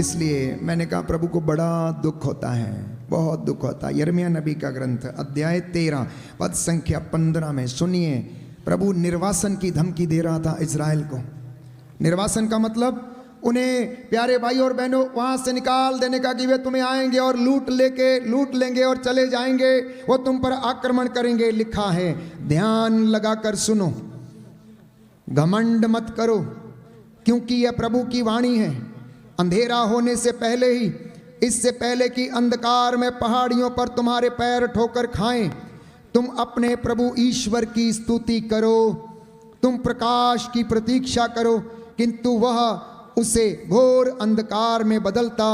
इसलिए मैंने कहा प्रभु को बड़ा दुख होता है, बहुत दुख होता है। यिर्मयाह नबी का ग्रंथ अध्याय 13 पद संख्या 15 में सुनिए, प्रभु निर्वासन की धमकी दे रहा था इजराइल को। निर्वासन का मतलब उन्हें प्यारे भाई और बहनों वहां से निकाल देने का, कि वे तुम्हें आएंगे और लूट लेंगे और चले जाएंगे, वो तुम पर आक्रमण करेंगे। लिखा है, ध्यान लगाकर सुनो, घमंड मत करो, क्योंकि यह प्रभु की वाणी है। अंधेरा होने से पहले ही, इससे पहले कि अंधकार में पहाड़ियों पर तुम्हारे पैर ठोकर खाएं, तुम अपने प्रभु ईश्वर की स्तुति करो। तुम प्रकाश की प्रतीक्षा करो, किंतु वह उसे घोर अंधकार में बदलता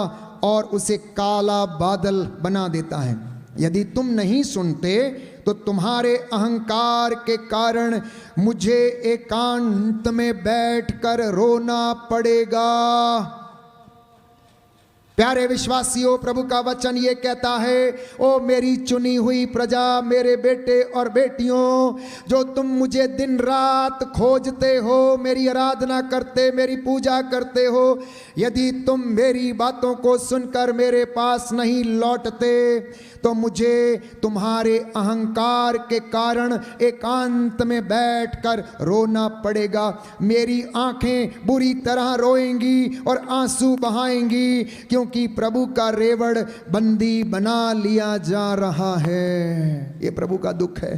और उसे काला बादल बना देता है। यदि तुम नहीं सुनते तो तुम्हारे अहंकार के कारण मुझे एकांत में बैठकर रोना पड़ेगा। प्यारे विश्वासियों, प्रभु का वचन ये कहता है, ओ मेरी चुनी हुई प्रजा, मेरे बेटे और बेटियों, जो तुम मुझे दिन रात खोजते हो, मेरी आराधना करते, मेरी पूजा करते हो, यदि तुम मेरी बातों को सुनकर मेरे पास नहीं लौटते तो मुझे तुम्हारे अहंकार के कारण एकांत में बैठकर रोना पड़ेगा। मेरी आंखें बुरी तरह रोएंगी और आंसू बहाएंगी, क्योंकि प्रभु का रेवड़ बंदी बना लिया जा रहा है। ये प्रभु का दुख है,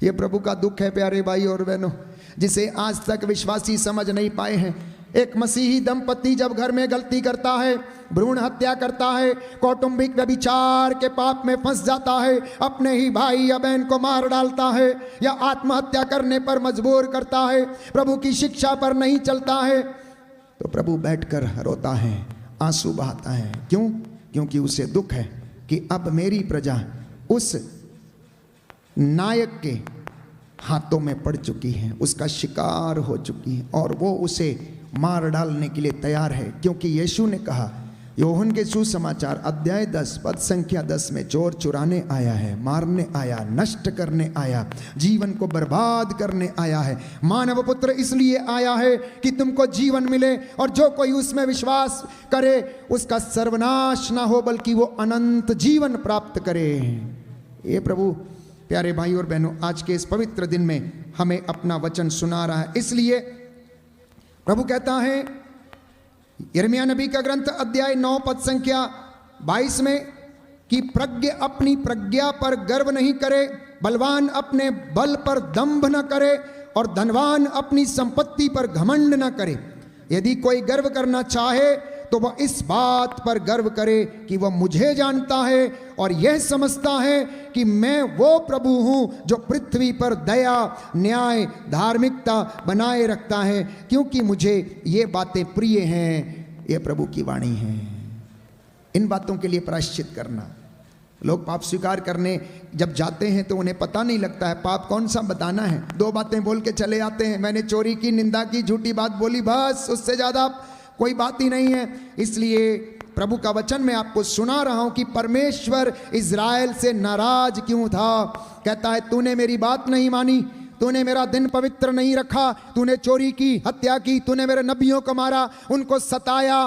ये प्रभु का दुख है प्यारे भाई और बहनों, जिसे आज तक विश्वासी समझ नहीं पाए हैं। एक मसीही दंपति जब घर में गलती करता है, भ्रूण हत्या करता है, कौटुंबिक व्यभिचार के पाप में फंस जाता है, अपने ही भाई या बहन को मार डालता है या आत्महत्या करने पर मजबूर करता है, प्रभु की शिक्षा पर नहीं चलता है, तो प्रभु बैठकर रोता है, आंसू बहाता है। क्यों? क्योंकि उसे दुख है कि अब मेरी प्रजा उस नायक के हाथों में पड़ चुकी है, उसका शिकार हो चुकी है और वो उसे मार डालने के लिए तैयार है। क्योंकि यीशु ने कहा, यूहन्ना के सुसमाचार अध्याय 10 पद संख्या 10 में, चोर चुराने आया है, मारने आया, नष्ट करने आया, जीवन को बर्बाद करने आया है। मानव पुत्र इसलिए आया है कि तुमको जीवन मिले और जो कोई उसमें विश्वास करे उसका सर्वनाश ना हो, बल्कि वो अनंत जीवन प्राप्त करे। ये प्रभु प्यारे भाई और बहनों आज के इस पवित्र दिन में हमें अपना वचन सुना रहा है। इसलिए प्रभु कहता है यिर्मयाह नबी का ग्रंथ अध्याय 9 पद संख्या 22 में कि प्रज्ञ अपनी प्रज्ञा पर गर्व नहीं करे, बलवान अपने बल पर दंभ न करे और धनवान अपनी संपत्ति पर घमंड न करे। यदि कोई गर्व करना चाहे तो वह इस बात पर गर्व करे कि वह मुझे जानता है और यह समझता है कि मैं वो प्रभु हूँ जो पृथ्वी पर दया, न्याय, धार्मिकता बनाए रखता है, क्योंकि मुझे ये बातें प्रिय हैं। ये प्रभु की वाणी है। इन बातों के लिए प्रायश्चित करना। लोग पाप स्वीकार करने जब जाते हैं तो उन्हें पता नहीं लगता है पाप कौन सा बताना है। 2 बातें बोल के चले आते हैं, मैंने चोरी की, निंदा की, झूठी बात बोली, बस उससे ज़्यादा कोई बात ही नहीं है। इसलिए प्रभु का वचन मैं आपको सुना रहा हूं कि परमेश्वर इज़राइल से नाराज क्यों था। कहता है, तूने मेरी बात नहीं मानी, तूने मेरा दिन पवित्र नहीं रखा, तूने चोरी की, हत्या की, तूने मेरे नबियों को मारा, उनको सताया,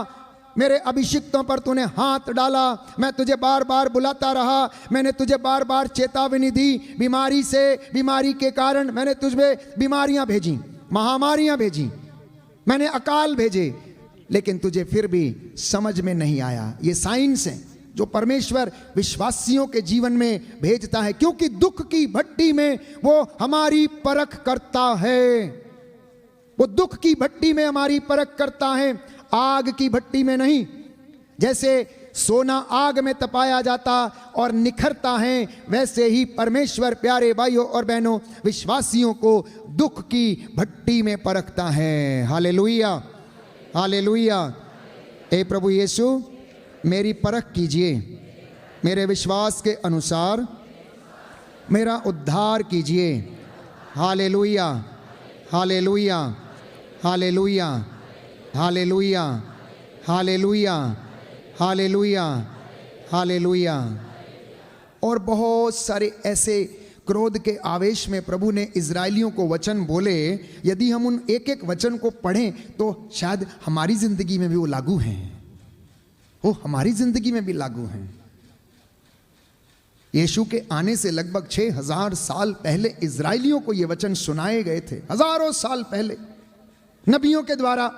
मेरे अभिषिक्तों पर तूने हाथ डाला। मैं तुझे बार बार बुलाता रहा, मैंने तुझे बार बार चेतावनी दी, बीमारी से, बीमारी के कारण मैंने तुझे बीमारियां भेजी, महामारियां भेजी, मैंने अकाल भेजे, लेकिन तुझे फिर भी समझ में नहीं आया। ये साइंस है जो परमेश्वर विश्वासियों के जीवन में भेजता है, क्योंकि दुख की भट्टी में वो हमारी परख करता है। वो दुख की भट्टी में हमारी परख करता है, आग की भट्टी में नहीं। जैसे सोना आग में तपाया जाता और निखरता है, वैसे ही परमेश्वर प्यारे भाइयों और बहनों विश्वासियों को दुख की भट्टी में परखता है। Hallelujah, hallelujah. हे प्रभु यीशु, मेरी परख कीजिए, मेरे विश्वास के अनुसार मेरा उद्धार कीजिए। Hallelujah, hallelujah, hallelujah, hallelujah, hallelujah, hallelujah, hallelujah. और बहुत सारे ऐसे क्रोध के आवेश में प्रभु ने इजरायलियों को वचन बोले। यदि हम उन एक एक वचन को पढ़ें तो शायद हमारी जिंदगी में भी वो लागू हैं, वो हमारी जिंदगी में भी लागू हैं। यीशु के आने से लगभग 6000 साल पहले इजरायलियों को ये वचन सुनाए गए थे, हजारों साल पहले नबियों के द्वारा।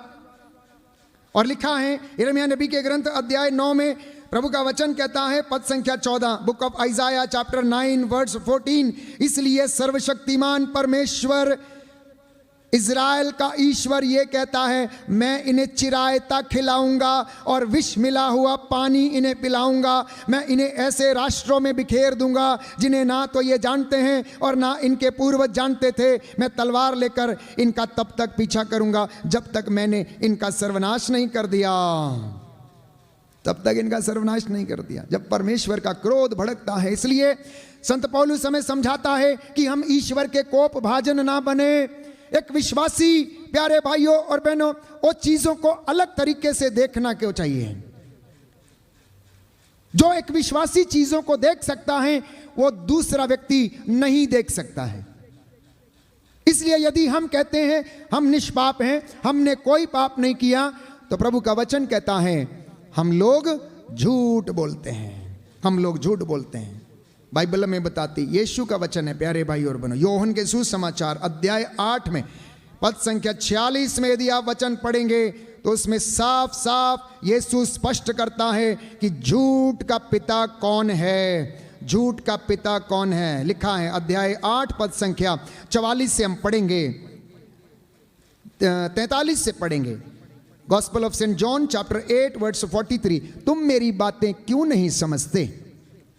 और लिखा है यिर्मयाह नबी के ग्रंथ अध्याय 9 में प्रभु का वचन कहता है, पद संख्या 14, book of Isaiah chapter 9 verse 14, इसलिए सर्वशक्तिमान परमेश्वर इज़राइल का ईश्वर ये कहता है, मैं इन्हें चिरायता खिलाऊंगा और विष मिला हुआ पानी इन्हें पिलाऊंगा। मैं इन्हें ऐसे राष्ट्रों में बिखेर दूंगा जिन्हें ना तो ये जानते हैं और ना इनके पूर्वज जानते थे। मैं तलवार लेकर इनका तब तक पीछा करूंगा जब तक मैंने इनका सर्वनाश नहीं कर दिया। तब तक इनका सर्वनाश नहीं कर दिया जब परमेश्वर का क्रोध भड़कता है। इसलिए संत पौलुस हमें समझाता है कि हम ईश्वर के कोप भाजन ना बने। एक विश्वासी प्यारे भाइयों और बहनों, वो चीजों को अलग तरीके से देखना क्यों चाहिए। जो एक विश्वासी चीजों को देख सकता है वो दूसरा व्यक्ति नहीं देख सकता है। इसलिए यदि हम कहते हैं हम निष्पाप हैं, हमने कोई पाप नहीं किया, तो प्रभु का वचन कहता है हम लोग झूठ बोलते हैं, हम लोग झूठ बोलते हैं। बाइबल में बताती यीशु का वचन है प्यारे भाई और बहनों, यूहन्ना के सुसमाचार अध्याय 8 में पद संख्या 46 में यदि आप वचन पढ़ेंगे तो उसमें साफ साफ यीशु स्पष्ट करता है कि झूठ का पिता कौन है, झूठ का पिता कौन है। लिखा है अध्याय 8 पद संख्या 44 से हम पढ़ेंगे, 43 से पढ़ेंगे। Gospel of saint John chapter 8 verse 43, तुम मेरी बातें क्यों नहीं समझते?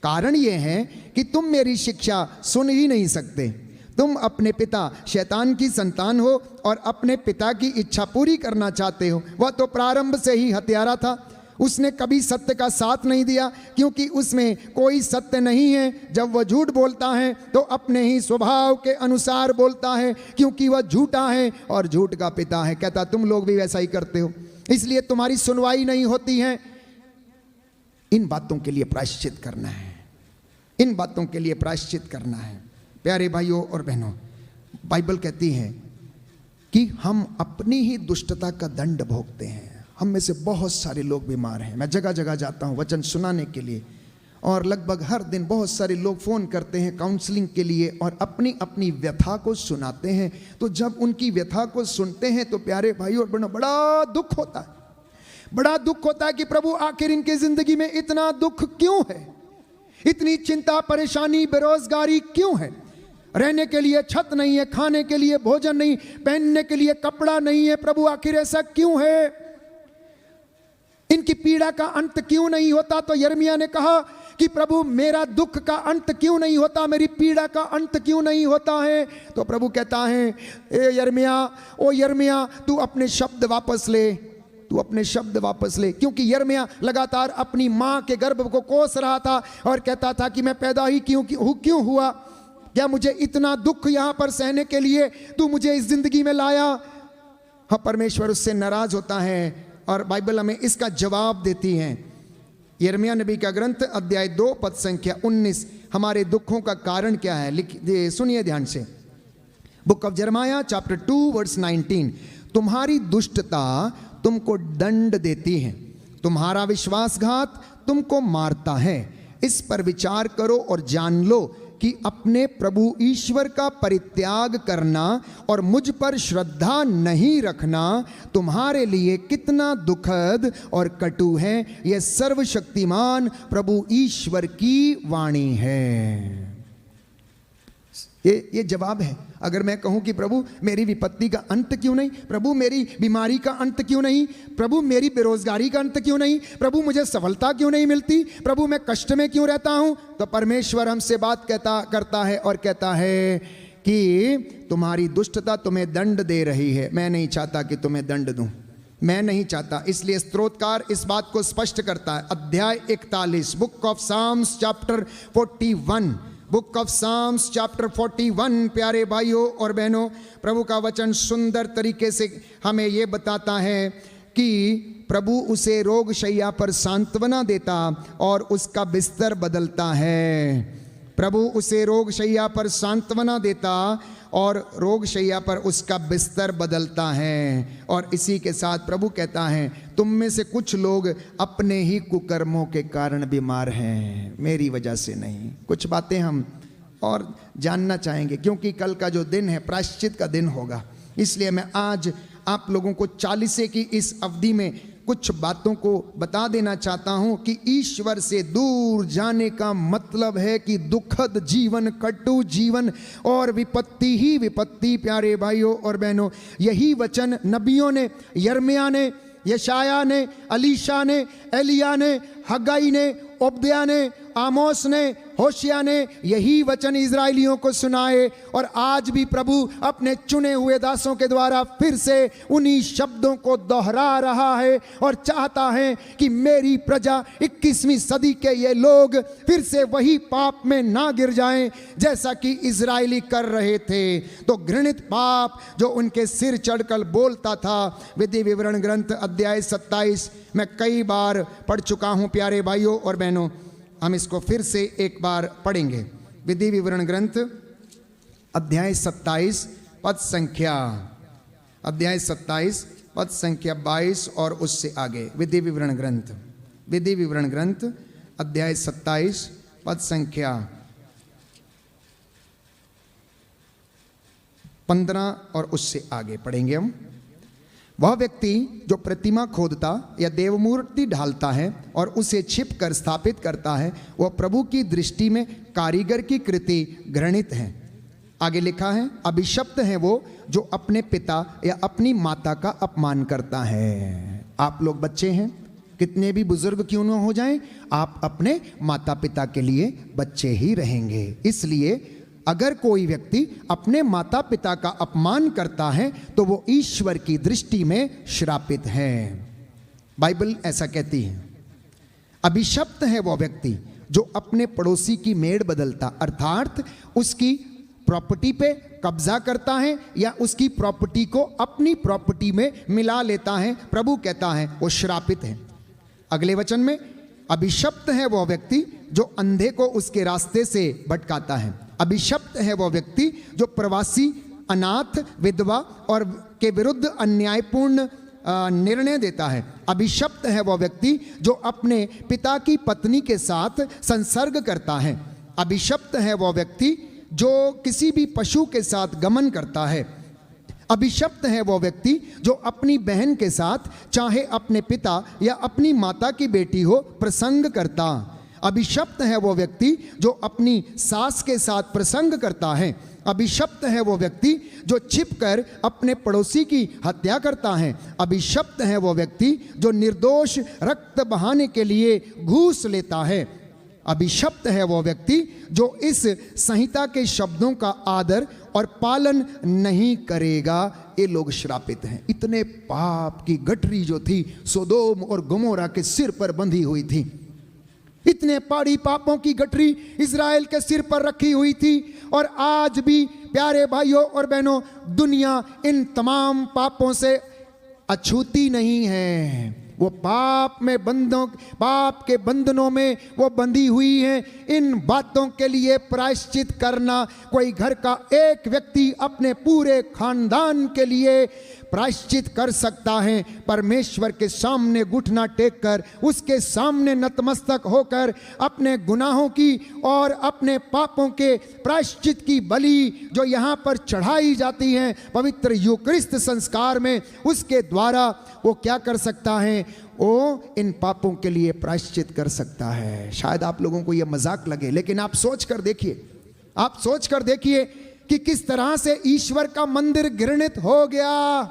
कारण यह है कि तुम मेरी शिक्षा सुन ही नहीं सकते। तुम अपने पिता शैतान की संतान हो और अपने पिता की इच्छा पूरी करना चाहते हो। वह तो प्रारंभ से ही हत्यारा था, उसने कभी सत्य का साथ नहीं दिया क्योंकि उसमें कोई सत्य नहीं है। जब वह झूठ बोलता है तो अपने ही स्वभाव के अनुसार बोलता है क्योंकि वह झूठा है और झूठ का पिता है। कहता तुम लोग भी वैसा ही करते हो, इसलिए तुम्हारी सुनवाई नहीं होती है। इन बातों के लिए प्रायश्चित करना है, इन बातों के लिए प्रायश्चित करना है। प्यारे भाइयों और बहनों, बाइबल कहती है कि हम अपनी ही दुष्टता का दंड भोगते हैं। हम में से बहुत सारे लोग बीमार हैं। मैं जगह जगह जाता हूं वचन सुनाने के लिए और लगभग हर दिन बहुत सारे लोग फ़ोन करते हैं काउंसलिंग के लिए और अपनी अपनी व्यथा को सुनाते हैं। तो जब उनकी व्यथा को सुनते हैं तो प्यारे भाइयों और बहनों बड़ा दुख होता है, बड़ा दुख होता है कि प्रभु आखिर इनकी ज़िंदगी में इतना दुख क्यों है, इतनी चिंता परेशानी बेरोजगारी क्यों है, रहने के लिए छत नहीं है, खाने के लिए भोजन नहीं, पहनने के लिए कपड़ा नहीं है। प्रभु आखिर ऐसा क्यों है, इनकी पीड़ा का अंत क्यों नहीं होता? तो यिर्मयाह ने कहा कि प्रभु मेरा दुख का अंत क्यों नहीं होता, मेरी पीड़ा का अंत क्यों नहीं होता है? तो प्रभु कहता है ए यिर्मयाह, ओ यिर्मयाह तू अपने शब्द वापस ले, तू अपने शब्द वापस ले। क्योंकि यिर्मयाह लगातार अपनी माँ के गर्भ को कोस रहा था और कहता था कि मैं पैदा ही क्यों हुआ, क्या मुझे इतना दुख यहाँ पर सहने के लिए तू मुझे इस जिंदगी में लाया? हाँ, परमेश्वर उससे नाराज होता है और बाइबल हमें इसका जवाब देती है। यिर्मयाह नबी का ग्रंथ अध्याय 2 पद संख्या 19 हमारे दुखों का कारण क्या है, सुनिए ध्यान से। बुक ऑफ यिर्मयाह चैप्टर 2 वर्स 19, तुम्हारी दुष्टता तुमको दंड देती है, तुम्हारा विश्वासघात तुमको मारता है। इस पर विचार करो और जान लो कि अपने प्रभु ईश्वर का परित्याग करना और मुझ पर श्रद्धा नहीं रखना तुम्हारे लिए कितना दुखद और कटु है। यह सर्वशक्तिमान प्रभु ईश्वर की वाणी है। ये जवाब है। अगर मैं कहूं कि प्रभु मेरी विपत्ति का अंत क्यों नहीं, प्रभु मेरी बीमारी का अंत क्यों नहीं, प्रभु मेरी बेरोजगारी का अंत क्यों नहीं, प्रभु मुझे सफलता क्यों नहीं मिलती, प्रभु मैं कष्ट में क्यों रहता हूं, तो परमेश्वर हमसे बात करता है और कहता है कि तुम्हारी दुष्टता तुम्हें दंड दे रही है। मैं नहीं चाहता कि तुम्हें दंड दूं, मैं नहीं चाहता। इसलिए स्तोत्रकार इस बात को स्पष्ट करता है। अध्याय 41 book of Psalms chapter 41, book of Psalms chapter 41 प्यारे भाइयों और बहनों, प्रभु का वचन सुंदर तरीके से हमें यह बताता है कि प्रभु उसे रोग शैया पर सांत्वना देता और उसका बिस्तर बदलता है। प्रभु उसे रोग शैया पर सांत्वना देता और रोग शैया पर उसका बिस्तर बदलता है। और इसी के साथ प्रभु कहता है तुम में से कुछ लोग अपने ही कुकर्मों के कारण बीमार हैं, मेरी वजह से नहीं। कुछ बातें हम और जानना चाहेंगे क्योंकि कल का जो दिन है प्रायश्चित का दिन होगा। इसलिए मैं आज आप लोगों को 40 की इस अवधि में कुछ बातों को बता देना चाहता हूं कि ईश्वर से दूर जाने का मतलब है कि दुखद जीवन, कटु जीवन और विपत्ति ही विपत्ति। प्यारे भाइयों और बहनों, यही वचन नबियों ने, यिर्मयाह ने, यशायाह ने, अलीशा ने, एलिया ने, हग्गाई ने ओबद्याह ने, आमोस ने, होशिया ने यही वचन इजराइलियों को सुनाए। और आज भी प्रभु अपने चुने हुए दासों के द्वारा फिर से उन्हीं शब्दों को दोहरा रहा है और चाहता है कि मेरी प्रजा 21वीं सदी के ये लोग फिर से वही पाप में ना गिर जाएं जैसा कि इजराइली कर रहे थे। तो घृणित पाप जो उनके सिर चढ़कर बोलता था, विधि विवरण ग्रंथ अध्याय 27 मैं कई बार पढ़ चुका हूं प्यारे भाइयों और बहनों, हम इसको फिर से एक बार पढ़ेंगे। विधि विवरण ग्रंथ अध्याय 27 पद संख्या, अध्याय 27 पद संख्या 22 और उससे आगे। विधि विवरण ग्रंथ, विधि विवरण ग्रंथ अध्याय 27 पद संख्या 15 और उससे आगे पढ़ेंगे हम। वह व्यक्ति जो प्रतिमा खोदता या देवमूर्ति ढालता है और उसे छिप कर स्थापित करता है, वह प्रभु की दृष्टि में कारीगर की कृति घृणित है। आगे लिखा है, अभिशप्त है वो जो अपने पिता या अपनी माता का अपमान करता है। आप लोग बच्चे हैं, कितने भी बुजुर्ग क्यों न हो जाएं, आप अपने माता पिता के लिए बच्चे ही रहेंगे। इसलिए अगर कोई व्यक्ति अपने माता पिता का अपमान करता है तो वो ईश्वर की दृष्टि में श्रापित है। बाइबल ऐसा कहती है। अभिशप्त है वो व्यक्ति जो अपने पड़ोसी की मेड़ बदलता, अर्थात उसकी प्रॉपर्टी पे कब्जा करता है या उसकी प्रॉपर्टी को अपनी प्रॉपर्टी में मिला लेता है। प्रभु कहता है वो श्रापित है। अगले वचन में, अभिशप्त है वो व्यक्ति जो अंधे को उसके रास्ते से भटकाता है। अभिशप्त है वो व्यक्ति जो प्रवासी, अनाथ, विधवा और के विरुद्ध अन्यायपूर्ण निर्णय देता है। अभिशप्त है वो व्यक्ति जो अपने पिता की पत्नी के साथ संसर्ग करता है। अभिशप्त है वो व्यक्ति जो किसी भी पशु के साथ गमन करता है। अभिशप्त है वो व्यक्ति जो अपनी बहन के साथ, चाहे अपने पिता या अपनी माता की बेटी हो, प्रसंग करता। अभिशप्त है वो व्यक्ति जो अपनी सास के साथ प्रसंग करता है। अभिशप्त है वो व्यक्ति जो छिपकर अपने पड़ोसी की हत्या करता है। अभिशप्त है वो व्यक्ति जो निर्दोष रक्त बहाने के लिए घूस लेता है। अभिशप्त है वो व्यक्ति जो इस संहिता के शब्दों का आदर और पालन नहीं करेगा। ये लोग श्रापित हैं। इतने पाप की गठरी जो थी सोदोम और गमोरा के सिर पर बंधी हुई थी, इतने पहाड़ी पापों की गठरी इजराइल के सिर पर रखी हुई थी। और आज भी प्यारे भाइयों और बहनों, दुनिया इन तमाम पापों से अछूती नहीं है। वो पाप के बंधनों में वो बंधी हुई हैं। इन बातों के लिए प्रायश्चित करना, कोई घर का एक व्यक्ति अपने पूरे खानदान के लिए प्रायश्चित कर सकता है। परमेश्वर के सामने घुटना टेक कर, उसके सामने नतमस्तक होकर अपने गुनाहों की और अपने पापों के प्रायश्चित की बलि जो यहाँ पर चढ़ाई जाती है पवित्र यूकरिस्त संस्कार में, उसके द्वारा वो क्या कर सकता है? वो इन पापों के लिए प्रायश्चित कर सकता है। शायद आप लोगों को यह मजाक लगे, लेकिन आप सोच कर देखिए, आप सोच कर देखिए कि किस तरह से ईश्वर का मंदिर घृणित हो गया,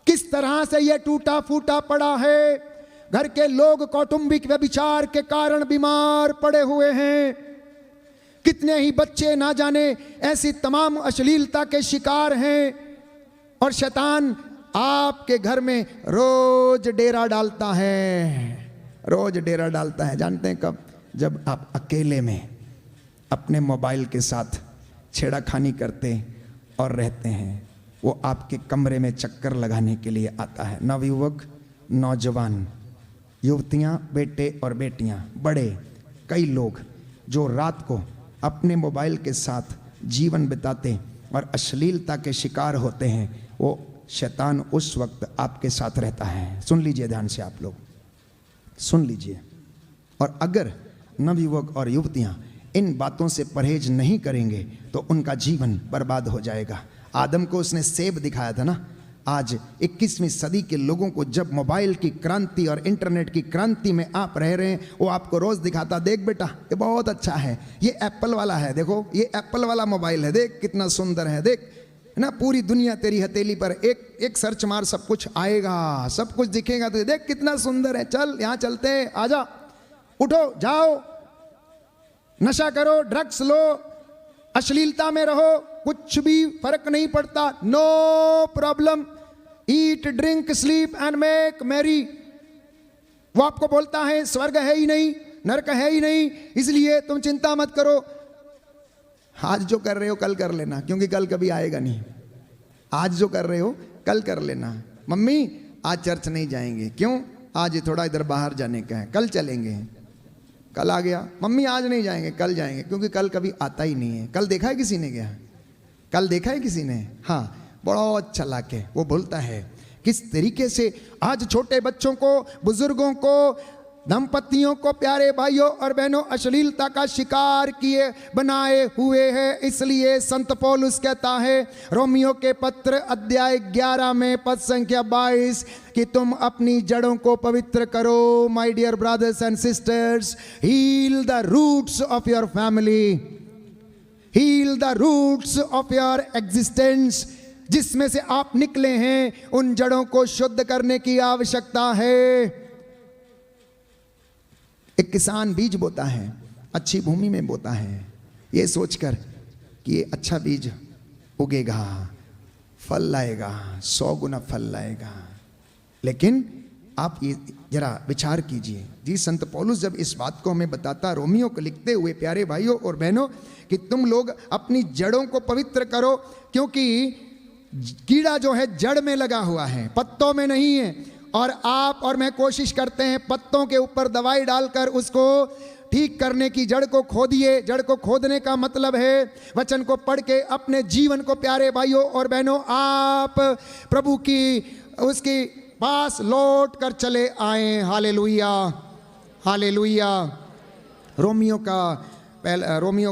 किस तरह से यह टूटा फूटा पड़ा है। घर के लोग कौटुंबिक व्यभिचार के कारण बीमार पड़े हुए हैं। कितने ही बच्चे ना जाने ऐसी तमाम अश्लीलता के शिकार हैं। और शैतान आपके घर में रोज डेरा डालता है, रोज डेरा डालता है। जानते हैं कब? जब आप अकेले में अपने मोबाइल के साथ छेड़ाखानी करते और रहते हैं। वो आपके कमरे में चक्कर लगाने के लिए आता है। नवयुवक, नौजवान, युवतियां, बेटे और बेटियां, बड़े, कई लोग जो रात को अपने मोबाइल के साथ जीवन बिताते और अश्लीलता के शिकार होते हैं, वो शैतान उस वक्त आपके साथ रहता है। सुन लीजिए ध्यान से, आप लोग सुन लीजिए। और अगर नवयुवक और युवतियां इन बातों से परहेज नहीं करेंगे तो उनका जीवन बर्बाद हो जाएगा। आदम को उसने सेब दिखाया था ना। आज 21वीं सदी के लोगों को जब मोबाइल की क्रांति और इंटरनेट की क्रांति में आप रह रहे हैं, वो आपको रोज दिखाता, देख बेटा ये बहुत अच्छा है, ये एप्पल वाला है, देखो ये एप्पल वाला मोबाइल है, देख कितना सुंदर है, देख, है ना, पूरी दुनिया तेरी हथेली पर, एक सर्च मार सब कुछ आएगा, सब कुछ दिखेगा, तो देख कितना सुंदर है, चल यहाँ चलते हैं, आजा। उठो, जाओ, नशा करो, ड्रग्स लो, अश्लीलता में रहो, कुछ भी फर्क नहीं पड़ता, no problem, eat drink sleep and make merry. वो आपको बोलता है स्वर्ग है ही नहीं, नरक है ही नहीं, इसलिए तुम चिंता मत करो। आज जो कर रहे हो कल कर लेना, क्योंकि कल कभी आएगा नहीं। आज जो कर रहे हो कल कर लेना। मम्मी आज चर्च नहीं जाएंगे, क्यों? आज थोड़ा इधर बाहर जाने का है, कल चलेंगे। कल आ गया, मम्मी आज नहीं जाएंगे, कल जाएंगे, क्योंकि कल कभी आता ही नहीं है। कल देखा है किसी ने गया? कल देखा है किसी ने? हाँ, बड़ा चालाक है, वो बोलता है किस तरीके से आज छोटे बच्चों को, बुजुर्गों को, दंपतियों को, प्यारे भाइयों और बहनों, अश्लीलता का शिकार किए बनाए हुए हैं। इसलिए संत पौलुस कहता है रोमियो के पत्र अध्याय 11 में पद संख्या 22 कि तुम अपनी जड़ों को पवित्र करो। My dear brothers and sisters, heal the roots of your family, heal the roots of your existence. जिसमें से आप निकले हैं उन जड़ों को शुद्ध करने की आवश्यकता है। एक किसान बीज बोता है, अच्छी भूमि में बोता है, ये सोचकर कि ये अच्छा बीज उगेगा, फल लाएगा, 100 गुना फल लाएगा। लेकिन आप ये जरा विचार कीजिए, जी संत पौलुस जब इस बात को हमें बताता, रोमियो को लिखते हुए, प्यारे भाइयों और बहनों, कि तुम लोग अपनी जड़ों को पवित्र करो, क्योंकि कीड़ा जो है जड़ में लगा हुआ है, पत्तों में नहीं है। और आप और मैं कोशिश करते हैं पत्तों के ऊपर दवाई डालकर उसको ठीक करने की। जड़ को खोदिए। जड़ को खोदने का मतलब है वचन को पढ़ के अपने जीवन को, प्यारे भाइयों और बहनों, आप प्रभु की उसके पास लौट कर चले आए। Hallelujah, hallelujah. रोमियो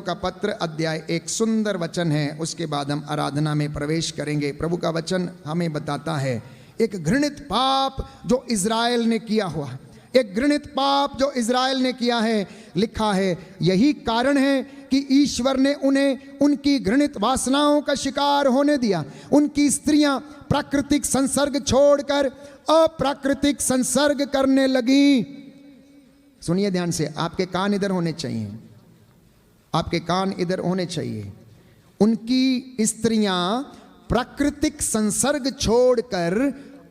का पत्र अध्याय 1 सुंदर वचन है, उसके बाद हम आराधना में प्रवेश करेंगे। प्रभु का वचन हमें बताता है एक घृणित पाप जो इज़राइल ने किया हुआ, एक घृणित पाप जो इज़राइल ने किया है। लिखा है यही कारण है कि ईश्वर ने उन्हें उनकी घृणित वासनाओं का शिकार होने दिया। उनकी स्त्रियां प्राकृतिक संसर्ग छोड़कर अप्राकृतिक संसर्ग करने लगी। सुनिए ध्यान से, आपके कान इधर होने चाहिए, आपके कान इधर होने चाहिए। उनकी स्त्रियां प्राकृतिक संसर्ग छोड़कर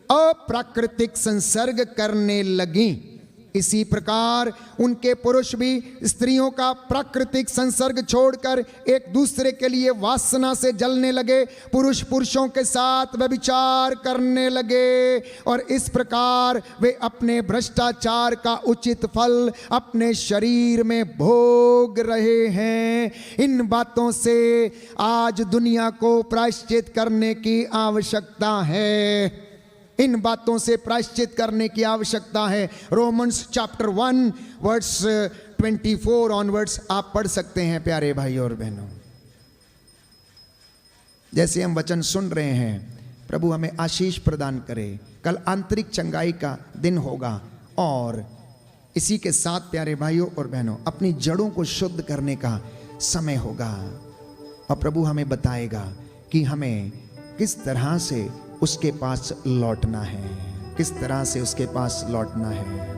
अप्राकृतिक संसर्ग करने लगी। इसी प्रकार उनके पुरुष भी स्त्रियों का प्राकृतिक संसर्ग छोड़कर एक दूसरे के लिए वासना से जलने लगे, पुरुष पुरुषों के साथ व्यभिचार करने लगे, और इस प्रकार वे अपने भ्रष्टाचार का उचित फल अपने शरीर में भोग रहे हैं। इन बातों से आज दुनिया को प्रायश्चित करने की आवश्यकता है। इन बातों से प्रायश्चित करने की आवश्यकता है। रोमन्स चैप्टर 1 वर्स 24 ऑनवर्ड्स आप पढ़ सकते हैं प्यारे भाई और बहनों। जैसे हम वचन सुन रहे हैं, प्रभु हमें आशीष प्रदान करे। कल आंतरिक चंगाई का दिन होगा, और इसी के साथ प्यारे भाइयों और बहनों अपनी जड़ों को शुद्ध करने का समय होगा। और प्रभु हमें बताएगा कि हमें किस तरह से उसके पास लौटना है, किस तरह से उसके पास लौटना है।